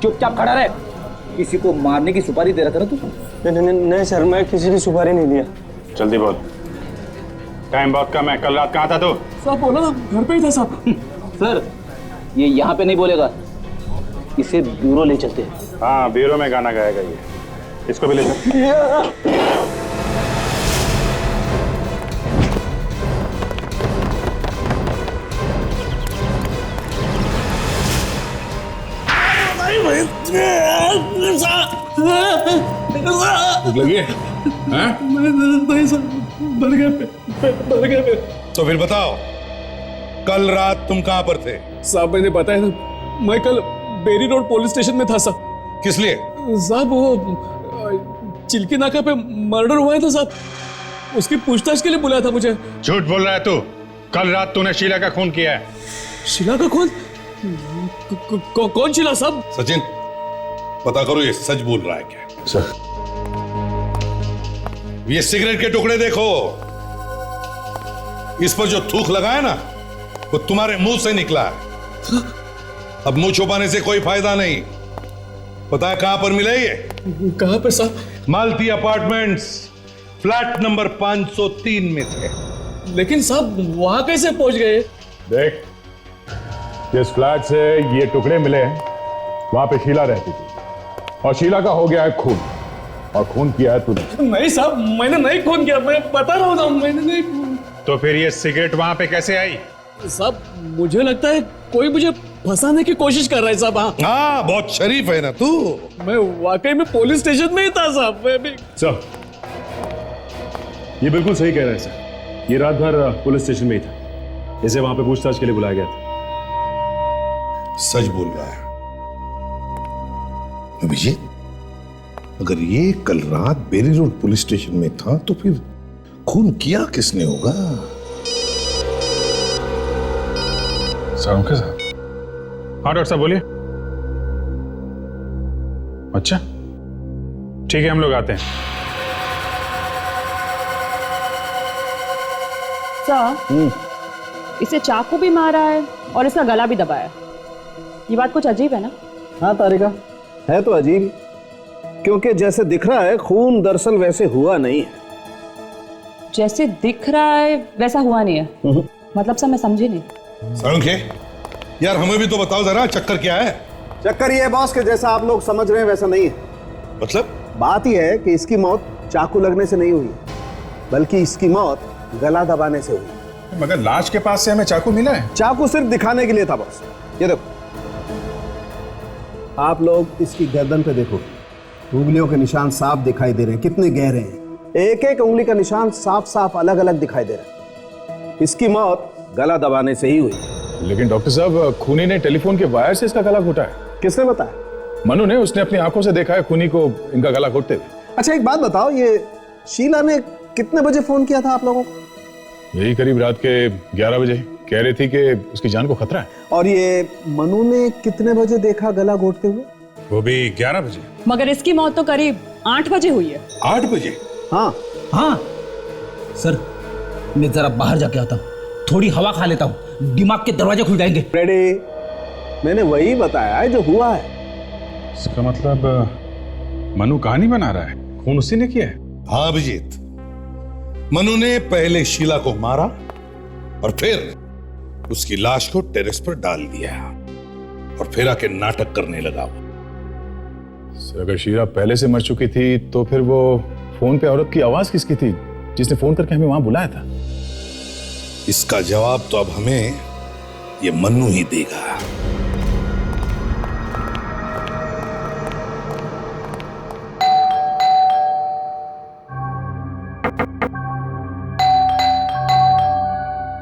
चुपचाप खड़ा रहे। किसी को मारने की सुपारी दे रखा ना तू? नहीं सर, मैं किसी की सुपारी नहीं दिया। जल्दी बोल, टाइम बहुत कम है। कल रात कहाँ था तू? साहब बोला ना, घर पे ही था साहब। सर ये यहाँ पे नहीं बोलेगा, इसे ब्यूरो ले चलते हैं। हाँ, ब्यूरो में गाना गाएगा ये। इसको भी ले चल। लगी? तो फिर बताओ, कल रात तुम कहां पर थे? साहब मैंने बताया ना, मैं कल बेरी रोड पुलिस स्टेशन में था साहब। किस लिए? साहब वो चिल्की नाका पे मर्डर हुआ है था साहब, उसकी पूछताछ के लिए बुलाया था मुझे। झूठ बोल रहा है तू। कल रात तूने शीला का खून किया है। शीला का खून? कौन शीला साहब? सचिन, पता करो ये सच बोल रहा है क्या? सर, ये सिगरेट के टुकड़े देखो, इस पर जो थूक लगा है ना, वो तुम्हारे मुंह से निकला है। अब मुंह छुपाने से कोई फायदा नहीं। पता है कहां पर मिला ये? कहां पे साहब? मालती अपार्टमेंट्स, फ्लैट नंबर 503 में थे। लेकिन साहब वहां कैसे पहुंच गए? देख, जिस फ्लैट से ये टुकड़े मिले हैं वहां पे शीला रहती थी और शीला का हो गया है खून, और खून किया है तूने। नहीं साहब, मैंने नहीं खून किया, मैं बता रहा हूँ, मैंने नहीं खून। तो फिर ये सिगरेट वहां पे कैसे आई? साहब मुझे लगता है कोई मुझे फंसाने की कोशिश कर रहा है साहब। हाँ, बहुत शरीफ है ना तू। मैं वाकई में पुलिस स्टेशन में ही था साहब। मैं भी सर, ये बिल्कुल सही कह रहे हैं सर। ये रात भर पुलिस स्टेशन में ही था, इसे वहां पे पूछताछ के लिए बुलाया गया था। सच बोल रहा है अभिजीत। अगर ये कल रात बेरी रोड पुलिस स्टेशन में था तो फिर खून किया किसने होगा? साहब के साथ? हाँ डॉक्टर साहब बोलिए। अच्छा ठीक है, हम लोग आते हैं। सर, इसे चाकू भी मारा है और इसका गला भी दबाया। ये बात कुछ अजीब है ना? हाँ तारिका, है तो अजीब, क्योंकि जैसे दिख रहा है खून दरअसल वैसे हुआ नहीं है। जैसे दिख रहा है वैसा हुआ नहीं है? मतलब सर मैं समझी नहीं। सड़के, यार हमें भी तो बताओ जरा, चक्कर क्या है? चक्कर ये है बॉस कि जैसा आप लोग समझ रहे हैं वैसा नहीं है। मतलब? बात यह है कि इसकी मौत चाकू लगने से नहीं हुई, बल्कि इसकी मौत गला दबाने से हुई। मगर लाश के पास से हमें चाकू मिला है। चाकू सिर्फ दिखाने के लिए था बॉस। ये देखो, आप लोग इसकी गर्दन पे देखो, उंगलियों के निशान साफ दिखाई दे रहे हैं, कितने गहरे हैं। एक एक उंगली का निशान साफ साफ अलग अलग दिखाई दे रहा है। इसकी मौत गला दबाने से ही हुई। लेकिन डॉक्टर साहब, खूनी ने टेलीफोन के वायर से इसका गला घोटा है। किसने बताया? मनु ने, उसने अपनी आंखों से देखा है खूनी को इनका गला घोटते हुए। अच्छा एक बात बताओ, ये शीला ने कितने बजे फोन किया था आप लोगों को? यही करीब रात के 11 बजे। कह रही थी कि उसकी जान को खतरा है। और ये मनु ने कितने बजे देखा गला घोटते हुए? वो भी 11 बजे। मगर इसकी मौत तो करीब 8 बजे हुई है। 8 बजे? हाँ हाँ सर, मैं जरा बाहर जाके आता हूँ, थोड़ी हवा खा लेता हूँ, दिमाग के दरवाजे खुल जाएंगे। रेडी, मैंने वही बताया है जो हुआ है। इसका मतलब मनु कहानी बना रहा है, खून उसी ने किया है। हाँ अभिजीत, मनु ने पहले शीला को मारा और फिर उसकी लाश को टेरेस पर डाल दिया और फिर आके नाटक करने लगा। सर अगर शीला पहले से मर चुकी थी तो फिर वो फोन पे औरत की आवाज किसकी थी जिसने फोन करके हमें वहां बुलाया था? इसका जवाब तो अब हमें ये मन्नू ही देगा।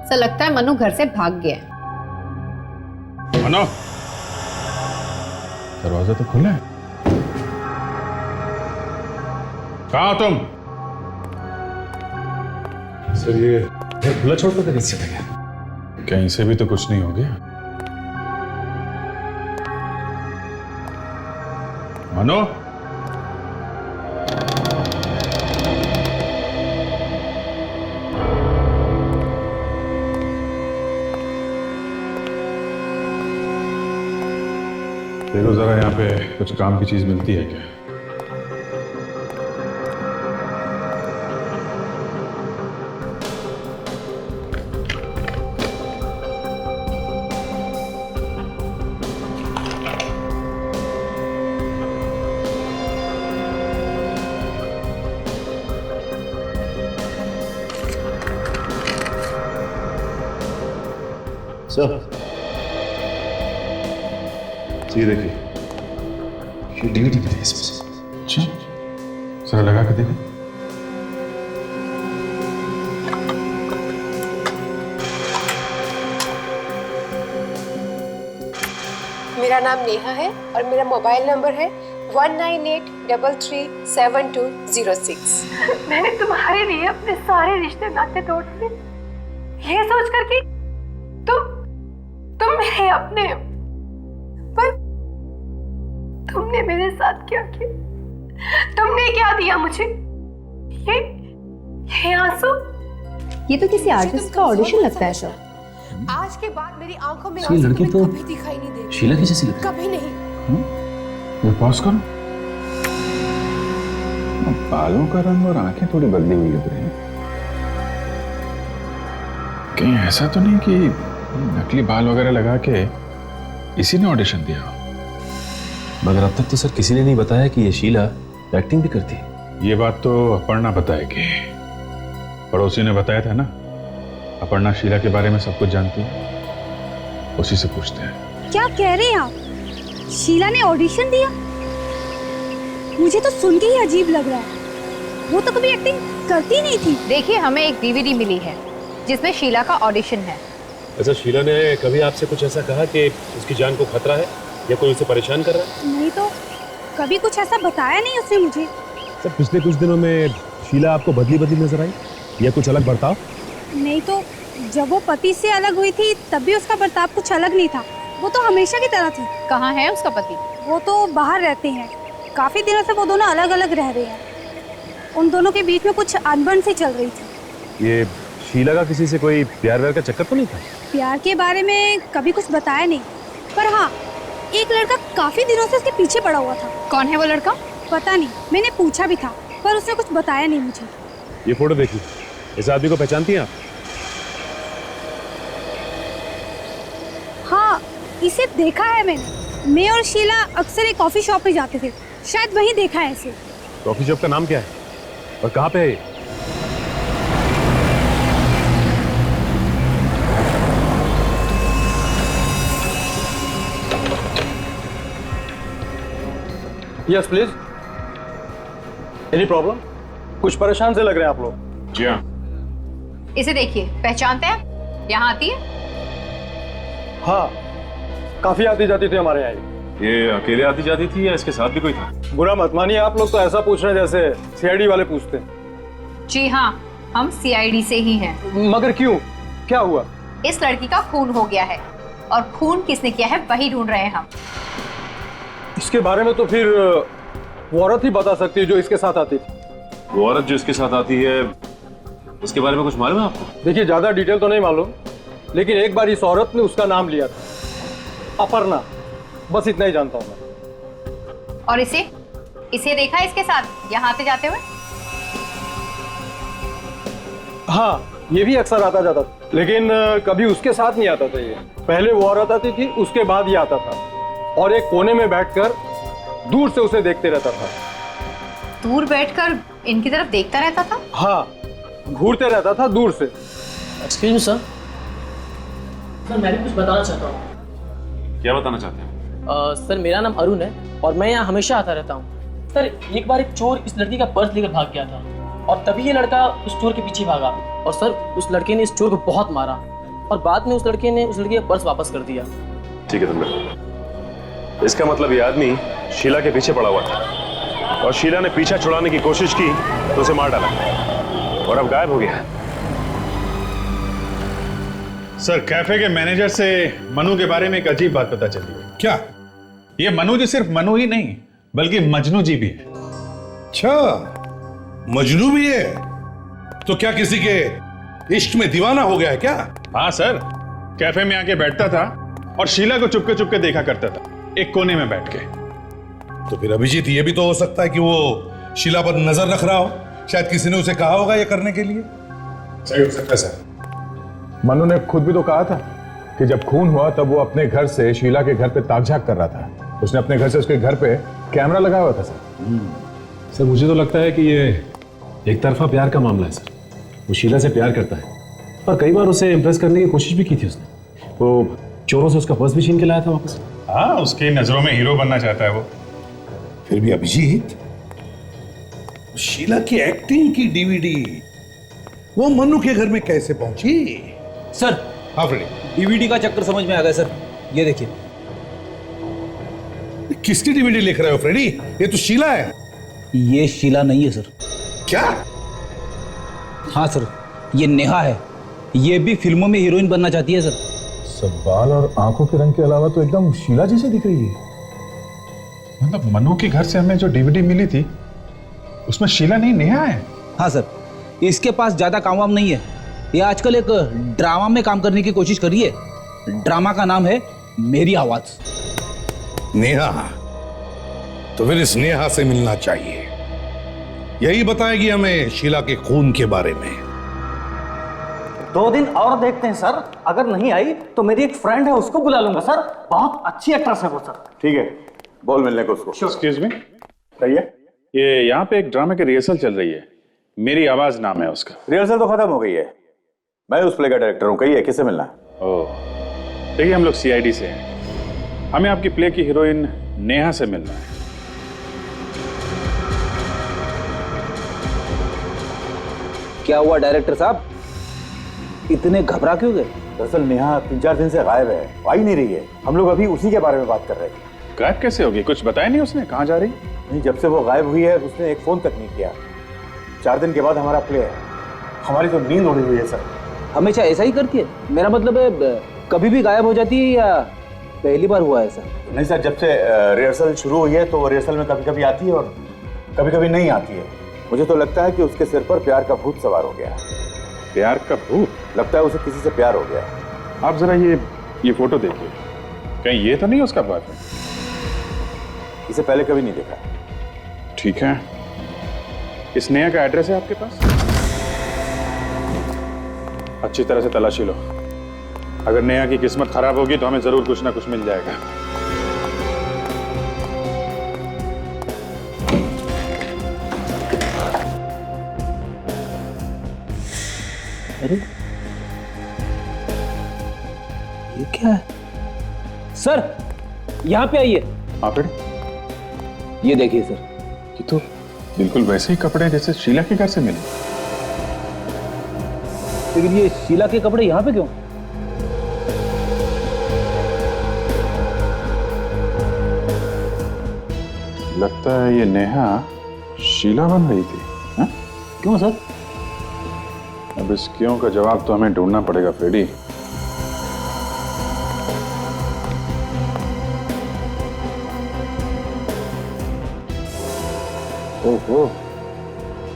ऐसा लगता है मनु घर से भाग गया है। मनु, दरवाजा तो खुला है। कहाँ हो तुम? सर ये खुला छोड़ कर कैसे चला गया? कहीं से भी तो कुछ नहीं हो गया। मनु, देखो जरा यहाँ पे कुछ काम की चीज मिलती है क्या? सर ये देखिए, ये डीवीडी भी है इसमें। अच्छा, जरा लगा के देखो। मेरा नाम नेहा है और मेरा मोबाइल नंबर है 1983372006। मैंने तुम्हारे लिए अपने सारे रिश्ते नाते तोड़ दिए, ये सोचकर कि तुम मेरे अपने, पर तुमने मेरे साथ क्या किया? तुमने क्या दिया मुझे? ये आंसू? ये तो किसी आर्टिस्ट का ऑडिशन लगता है सर। आज के बाद मेरी आंखों में ये आंसू लड़की तो कभी दिखाई नहीं देगी। शीला की जैसी लग रही है। कभी नहीं। ये पॉज करो। बालों का रंग और आंखें थोड़ी बदली हुई लग रही हैं। कहीं ऐसा तो नहीं कि नकली बाल वगैरह लगा के इसी ने ऑडिशन दिया हो? मगर अब तक तो सर किसी ने नहीं बताया कि ये शीला एक्टिंग भी करती है। ये बात तो अपर्णा बताएगी। पड़ोसी ने बताया था ना, अपर्णा शीला के बारे में सब कुछ जानती है, उसी से पूछते हैं। क्या कह रहे हैं आप? शीला ने ऑडिशन दिया? मुझे तो सुन के ही अजीब लग रहा है। वो तो कभी एक्टिंग करती नहीं थी। देखिए, हमें एक डीवीडी मिली है जिसमें शीला का ऑडिशन है। अच्छा, शीला ने कभी आपसे कुछ ऐसा कहा कि उसकी जान को खतरा है या कोई उसे परेशान कर रहा है? नहीं तो कभी कुछ ऐसा बताया नहीं उसने मुझे। सर पिछले कुछ दिनों में शीला आपको बदली बदली नजर आई या कुछ अलग बर्ताव? नहीं तो जब वो पति से अलग हुई थी तब भी उसका बर्ताव कुछ अलग नहीं था। वो तो हमेशा की तरह थी। कहाँ है उसका पति? वो तो बाहर रहते हैं। काफी दिनों से वो दोनों अलग अलग रह रहे हैं। उन दोनों के बीच में कुछ अनबन सी चल रही थी। ये शीला का किसी से कोई प्यार व्यार का चक्कर तो नहीं था? प्यार के बारे में कभी कुछ बताया नहीं, पर हाँ, एक लड़का काफी दिनों से उसके पीछे पड़ा हुआ था। कौन है वो लड़का? पता नहीं, मैंने पूछा भी था पर उसने कुछ बताया नहीं मुझे। ये फोटो देखिए, इस आदमी को पहचानती हैं आप? हाँ, इसे देखा है मैंने। मैं और शीला अक्सर एक कॉफी शॉप में जाते थे, शायद वहीं देखा है इसे। कॉफी शॉप का नाम क्या है और कहाँ पे है ये? Yes please. Any problem? कुछ परेशान से लग रहे हैं आप लोग। जी हाँ। इसे देखिए, पहचानते हैं? यहाँ आती है? हाँ, काफी आती जाती थी हमारे यहाँ। ये अकेले आती जाती थी या इसके साथ भी कोई था? बुरा मत मानिए, आप लोग तो ऐसा पूछ रहे हैं जैसे सीआईडी वाले पूछते हैं। जी हाँ, हम सीआईडी से ही हैं। मगर क्यों, क्या हुआ? इस लड़की का खून हो गया है और खून किसने किया है वही ढूंढ रहे हैं हम। इसके बारे में तो फिर वो औरत ही बता सकती है जो इसके साथ आती थी। वो औरत जो इसके साथ आती है उसके बारे में कुछ मालूम है आपको? देखिए, ज्यादा डिटेल तो नहीं मालूम, लेकिन एक बार इस औरत ने उसका नाम लिया था, अपर्णा। बस इतना ही जानता हूँ मैं। और इसे देखा इसके साथ यहाँ आते जाते हुए? हाँ, ये भी अक्सर आता जाता था, लेकिन कभी उसके साथ नहीं आता था। ये पहले वो औरत आती थी, उसके बाद ये आता था, और एक कोने में बैठकर दूर से उसे देखते रहता था। दूर बैठकर इनकी तरफ देखता रहता था? हाँ, घूरते रहता था दूर से। एक्सक्यूज मी सर, मैं भी कुछ बताना चाहता हूँ। क्या बताना चाहते हैं? सर, मेरा नाम अरुण है और मैं यहाँ हमेशा आता रहता हूँ। सर, एक बार एक चोर इस लड़की का पर्स लेकर भाग गया था और तभी ये लड़का उस चोर के पीछे भागा और सर उस लड़के ने इस चोर को बहुत मारा और बाद में उस लड़के ने उस लड़की का पर्स वापस कर दिया। ठीक है तुमने, इसका मतलब ये आदमी शीला के पीछे पड़ा हुआ था और शीला ने पीछा छुड़ाने की कोशिश की तो उसे मार डाला और अब गायब हो गया। सर, कैफे के मैनेजर से मनु के बारे में एक अजीब बात पता चली है। क्या? ये मनु जी सिर्फ मनु ही नहीं बल्कि मजनू जी भी है। अच्छा, मजनू भी है? तो क्या किसी के इश्क में दीवाना हो गया है क्या? हाँ सर, कैफे में आके बैठता था और शीला को चुपके चुपके देखा करता था, एक कोने में बैठ के। तो फिर अभिजीत, ये भी तो हो सकता है कि वो शीला पर नजर रख रहा हो। शायद किसी ने उसे कहा होगा ये करने के लिए। सही हो सकता है सर। मनु ने खुद भी तो कहा था कि जब खून हुआ तब वो अपने घर से शीला के घर पे ताक-झाक कर रहा था। उसने अपने घर से उसके घर पे कैमरा लगाया हुआ था सर। सर, मुझे तो लगता है कि ये एक तरफा प्यार का मामला है सर। वो शीला से प्यार करता है और कई बार उसे इम्प्रेस करने की कोशिश भी की थी उसने। वो चोरों से उसका पर्स भी छीन के लाया था वापस। हाँ, उसकी नजरों में हीरो बनना चाहता है वो। फिर भी अभिजीत, शीला की एक्टिंग की डीवीडी वो मनु के घर में कैसे पहुंची? सर, हाँ फ्रेडी, डीवीडी का चक्कर समझ में आ गया सर। ये देखिए। किसकी डीवीडी लिख रहे हो फ्रेडी? ये तो शीला है। ये शीला नहीं है सर। क्या? हाँ सर, ये नेहा है। ये भी फिल्मों में हीरोइन बनना चाहती है सर। सब बाल और आंखों के रंग के अलावा तो एकदम शीला जैसे दिख रही है। मतलब मनु के घर से हमें जो डीवीडी मिली थी उसमें शीला नहीं, नेहा है। हाँ सर, इसके पास ज्यादा काम वाम नहीं है। ये आजकल एक ड्रामा में काम करने की कोशिश कर रही है। ड्रामा का नाम है मेरी आवाज। नेहा? तो फिर इस नेहा से मिलना चाहिए। यही बताएगी हमें शीला के खून के बारे में। 2 दिन और देखते हैं सर। अगर नहीं आई तो मेरी एक फ्रेंड है, उसको बुला लूंगा सर। बहुत अच्छी एक्ट्रेस है वो सर। ठीक है, बोल मिलने को उसको। एक्सक्यूज मी, सही है। ये यहाँ पे एक ड्रामे की रिहर्सल चल रही है, मेरी आवाज नाम है उसका। रिहर्सल तो खत्म हो गई है। मैं उस प्ले का डायरेक्टर हूँ। कहिए, किससे मिलना है? ओह, देखिए हम लोग सीआईडी से हैं। हमें आपकी प्ले की हीरोइन नेहा से मिलना है। क्या हुआ डायरेक्टर साहब, इतने घबरा क्यों गए? दरअसल नेहा 3-4 दिन से गायब है, आ ही नहीं रही है। हम लोग अभी उसी के बारे में बात कर रहे थे। गायब कैसे होगी? कुछ बताया नहीं उसने, कहाँ जा रही? नहीं, जब से वो गायब हुई है उसने एक फोन तक नहीं किया। 4 दिन के बाद हमारा प्ले है। हमारी तो नींद उड़ी हुई है सर। हमेशा ऐसा ही करती है? मेरा मतलब है कभी भी गायब हो जाती है या पहली बार हुआ ऐसा? नहीं सर, जब से रिहर्सल शुरू हुई है तो रिहर्सल में कभी कभी आती है और कभी कभी नहीं आती है। मुझे तो लगता है कि उसके सिर पर प्यार का भूत सवार हो गया। प्यार का भूत? लगता है उसे किसी से प्यार हो गया। आप जरा ये फोटो देखिए, कहीं ये तो नहीं उसका बॉयफ्रेंड? इसे पहले कभी नहीं देखा। ठीक है, इस नेहा का एड्रेस है आपके पास? अच्छी तरह से तलाशी लो। अगर नेहा की किस्मत खराब होगी तो हमें जरूर कुछ ना कुछ मिल जाएगा। अरे ये क्या है? सर, यहाँ पे आइए। हाँ फिर? ये देखिए सर। ये तो बिल्कुल वैसे ही कपड़े जैसे शीला के घर से मिले। लेकिन ये शीला के कपड़े यहाँ पे क्यों? लगता है ये नेहा शीला बन रही थी। हा? क्यों सर? अब इस क्यों का जवाब तो हमें ढूंढना पड़ेगा फ्रेडी। ओहो,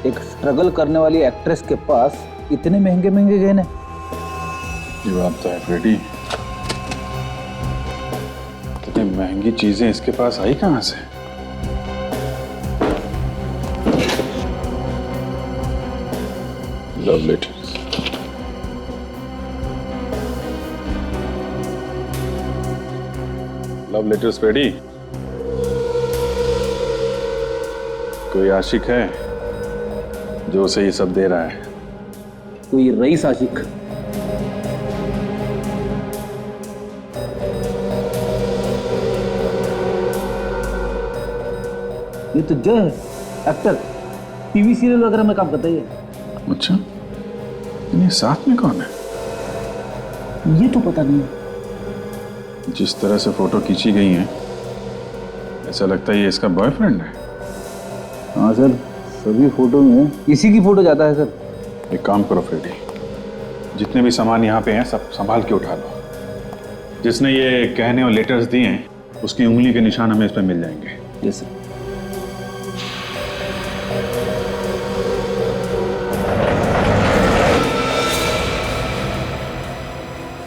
एक स्ट्रगल करने वाली एक्ट्रेस के पास इतने महंगे महंगे गहने। ये बात तो है फ्रेडी, इतनी महंगी चीजें इसके पास आई कहां से? Love letters. Love letters Freddie. कोई आशिक है जो उसे ये सब दे रहा है? कोई रईस आशिक। ये तो जय है, एक्टर, टीवी सीरियल वगैरह में काम करता है। अच्छा, ये साथ में कौन है? ये तो पता नहीं। जिस तरह से फोटो खींची गई है ऐसा लगता है ये इसका बॉयफ्रेंड है। हाँ सर, सभी फोटो में इसी की फोटो जाता है सर। एक काम करो फ्रेडी, जितने भी सामान यहाँ पे हैं सब संभाल के उठा लो। जिसने ये कहने और लेटर्स दिए हैं उसकी उंगली के निशान हमें इस पर मिल जाएंगे। Yes sir.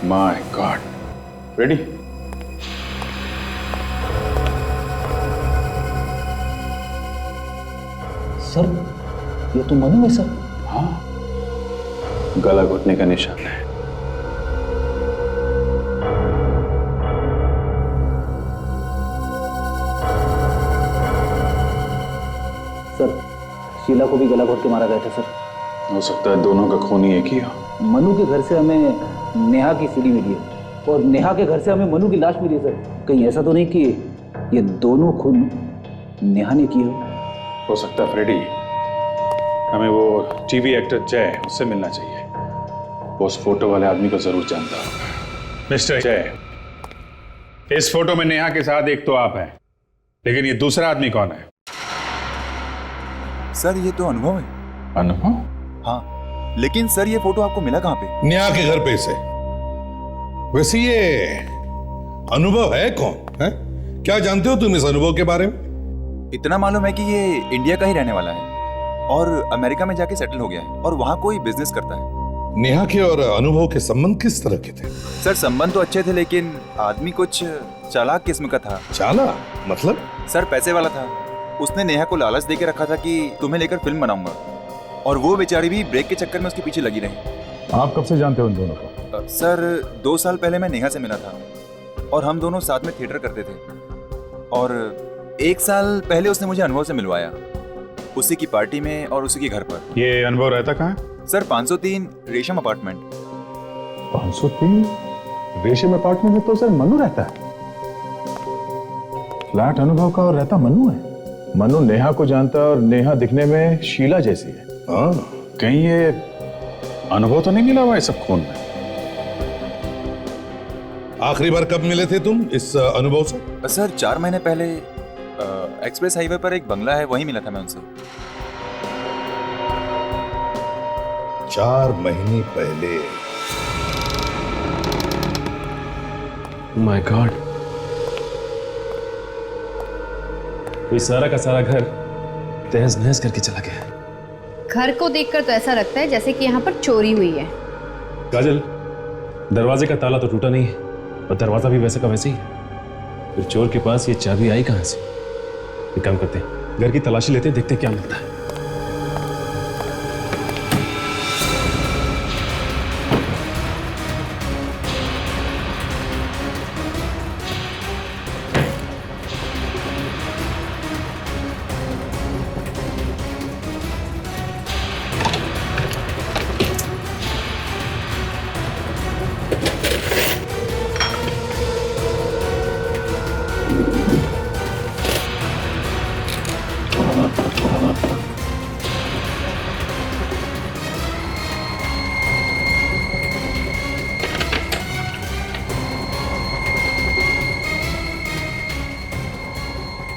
My God, ready? Sir, ये तो मनु है सर। हाँ, गला घुटने का निशान है। सर, शीला को भी गला घोट के मारा गया था सर। हो सकता है दोनों का खून ही एक ही हो। मनु के घर से हमें नेहा की सीडी मिली है और नेहा के घर से हमें मनु की लाश मिली है सर। कहीं ऐसा तो नहीं कि ये दोनों खून नेहा ने किए हो सकता है फ्रेडी, हमें वो टीवी एक्टर जय उससे मिलना चाहिए। वो उस फोटो वाले आदमी को जरूर जानता होगा। मिस्टर जय, इस फोटो में नेहा के साथ एक तो आप हैं, लेकिन ये दूसरा आदमी कौन है? सर ये तो अनुभव है। अनुभव? हाँ, लेकिन सर ये फोटो आपको मिला कहाँ पे? नेहा के घर पे से। वैसे ये अनुभव है कौन है? क्या जानते हो तुम इस अनुभव के बारे में? इतना मालूम है कि ये इंडिया का ही रहने वाला है और अमेरिका में जाके सेटल हो गया है और वहाँ कोई बिजनेस करता है। नेहा के और अनुभव के संबंध किस तरह के थे? सर संबंध तो अच्छे थे, लेकिन आदमी कुछ चालाक किस्म का था। चालाक मतलब? सर पैसे वाला था। उसने नेहा को लालच देके रखा था कि तुम्हें लेकर फिल्म बनाऊंगा, और वो बेचारी भी ब्रेक के चक्कर में उसके पीछे लगी रही। आप कब से जानते हो उन दोनों को? सर 2 साल पहले मैं नेहा से मिला था और हम दोनों साथ में थिएटर करते थे, और 1 साल पहले उसने मुझे अनुभव से मिलवाया, उसी की पार्टी में और उसी के घर पर। ये अनुभव रहता कहाँ? सर 503 रेशम अपार्टमेंट। 503 रेशम अपार्टमेंट में तो सर मनु रहता है। फ्लैट अनुभव का और रहता मनु है। मनु नेहा को जानता है और नेहा दिखने में शीला जैसी है। हाँ, कहीं ये अनुभव तो नहीं मिला हुआ है सब खून में? आखिरी बार कब मिले थे तुम इस अनुभव से? सर 4 महीने पहले एक्सप्रेस हाईवे पर एक बंगला है, वहीं मिला था मैं उनसे। 4 महीने पहले? माय गॉड, ये सारा का सारा घर तहस नहस करके चला गया। घर को देखकर तो ऐसा लगता है जैसे कि यहाँ पर चोरी हुई है। काजल, दरवाजे का ताला तो टूटा नहीं है और दरवाजा भी वैसे का वैसे ही है। फिर चोर के पास ये चाबी आई कहां से? एक काम करते हैं, घर की तलाशी लेते हैं, देखते हैं क्या मिलता है।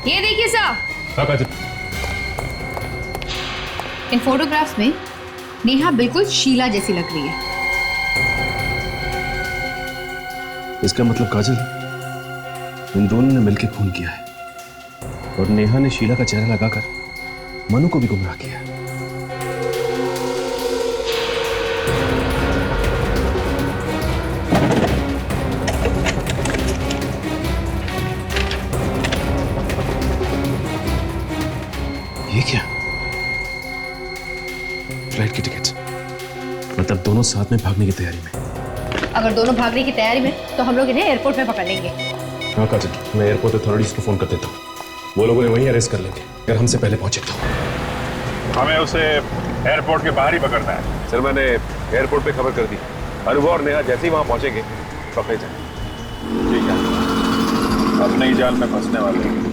ये देखिए साहब, हाँ काजल, इन फोटोग्राफ्स में नेहा बिल्कुल शीला जैसी लग रही है। इसका मतलब काजल इन दोनों ने मिलकर खून किया है और नेहा ने शीला का चेहरा लगाकर मनु को भी गुमराह किया। ये क्या? फ्लाइट की टिकट, मतलब दोनों साथ में भागने की तैयारी में। अगर दोनों भागने की तैयारी में तो हम लोग इन्हें एयरपोर्ट में पकड़ लेंगे। हाँ काजल, मैं एयरपोर्ट अथॉरिटीज को फोन कर देता हूँ, वो लोग उन्हें वहीं अरेस्ट कर लेंगे अगर हमसे पहले पहुंचे तो। हमें उसे एयरपोर्ट के बाहर ही पकड़ना है। सर मैंने एयरपोर्ट पे खबर कर दी, अनुभव और नेहा जैसे ही वहां पहुंचेंगे पकड़े जाएंगे। ठीक है, अपने ही जाल में फंसने वाले हैं।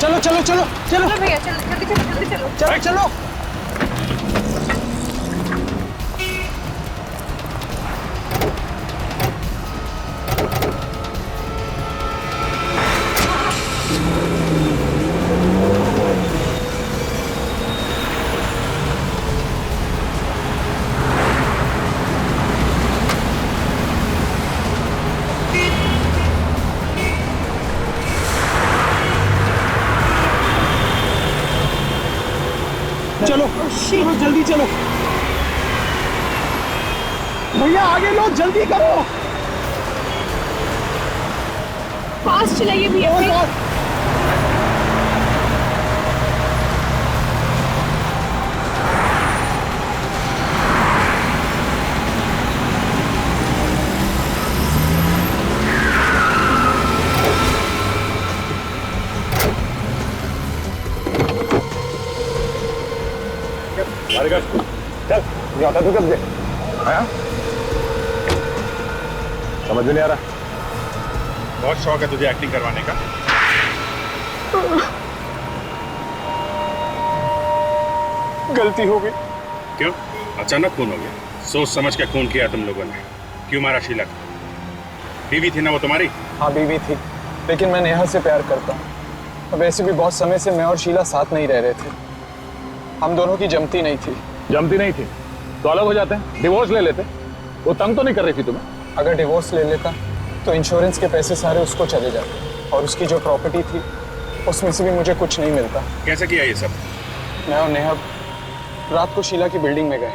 चलो चलो चलो चलो भैया, चलो जल्दी चलो, जल्दी चलो। चलो चलो। चलो चलो जल्दी चलो भैया, आगे लो, जल्दी करो। फास्ट चलाइए भैया। चल जाता तू कब दे आया? समझ में नहीं आ रहा। बहुत शौक है तुझे एक्टिंग करवाने का। गलती हो गई। क्यों अचानक खून हो गया? सोच समझ के खून किया तुम लोगों ने। क्यों मारा शीला को? बीवी थी ना वो तुम्हारी? हाँ बीवी थी, लेकिन मैं नेहा से प्यार करता हूँ। अब वैसे भी बहुत समय से मैं और शीला साथ नहीं रह रहे थे। हम दोनों की जमती नहीं थी। जमती नहीं थी तो अलग हो जाते हैं, डिवोर्स ले लेते। वो तंग तो नहीं कर रही थी तुम्हें? अगर डिवोर्स ले लेता तो इंश्योरेंस के पैसे सारे उसको चले जाते और उसकी जो प्रॉपर्टी थी उसमें से भी मुझे कुछ नहीं मिलता। कैसे किया ये सब? मैं और नेहा रात को शीला की बिल्डिंग में गए,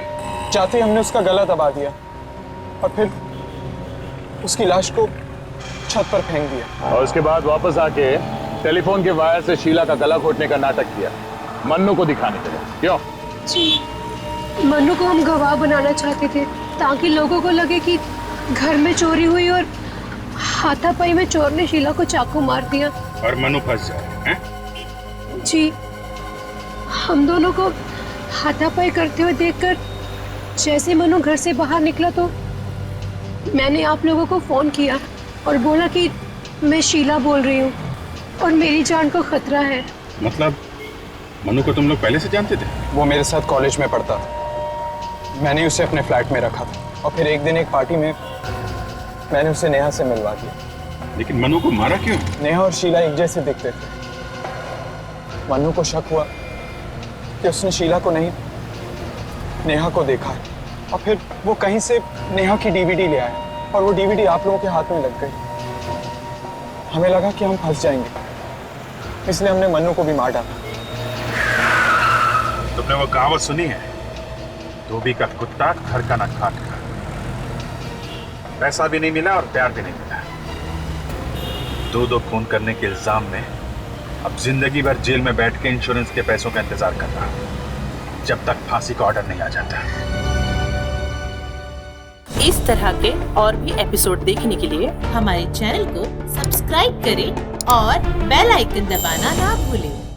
चाहते ही हमने उसका गला दबा दिया और फिर उसकी लाश को छत पर फेंक दिया। और उसके बाद वापस आके टेलीफोन के वायर से शीला का गला घोटने का नाटक किया मन्नू को दिखाने के लिए। क्यों? जी, मन्नू को हम गवाह बनाना चाहते थे ताकि लोगों को लगे कि घर में चोरी हुई और हाथापाई में चोर ने शीला को चाकू मार दिया और मन्नू फंस जाए हैं? जी, हम दोनों को हाथापाई करते हुए देखकर जैसे मन्नू घर से बाहर निकला तो मैंने आप लोगों को फोन किया और बोला कि मैं शीला बोल रही हूँ और मेरी जान को खतरा है। मतलब मन्नू को तुम लोग पहले से जानते थे? वो मेरे साथ कॉलेज में पढ़ता था, मैंने उसे अपने फ्लैट में रखा था और फिर एक दिन एक पार्टी में मैंने उसे नेहा से मिलवा दिया। लेकिन मन्नू को मारा क्यों? नेहा और शीला एक जैसे दिखते थे। मन्नू को शक हुआ कि उसने शीला को नहीं नेहा को देखा है और फिर वो कहीं से नेहा की डीवीडी ले आया और वो डीवीडी आप लोगों के हाथ में लग गई। हमें लगा कि हम फंस जाएंगे, इसलिए हमने मन्नू को भी मार डाला। तुमने वो कहावत सुनी है, धोबी का कुत्ता घर का न खाट का। पैसा भी नहीं मिला और प्यार भी नहीं मिला। दो खून करने के इल्जाम में अब जिंदगी भर जेल में बैठ के इंश्योरेंस के पैसों का इंतजार कर रहा, जब तक फांसी का ऑर्डर नहीं आ जाता। इस तरह के और भी एपिसोड देखने के लिए हमारे चैनल को सब्सक्राइब करें और बेल आइकन दबाना ना भूलें।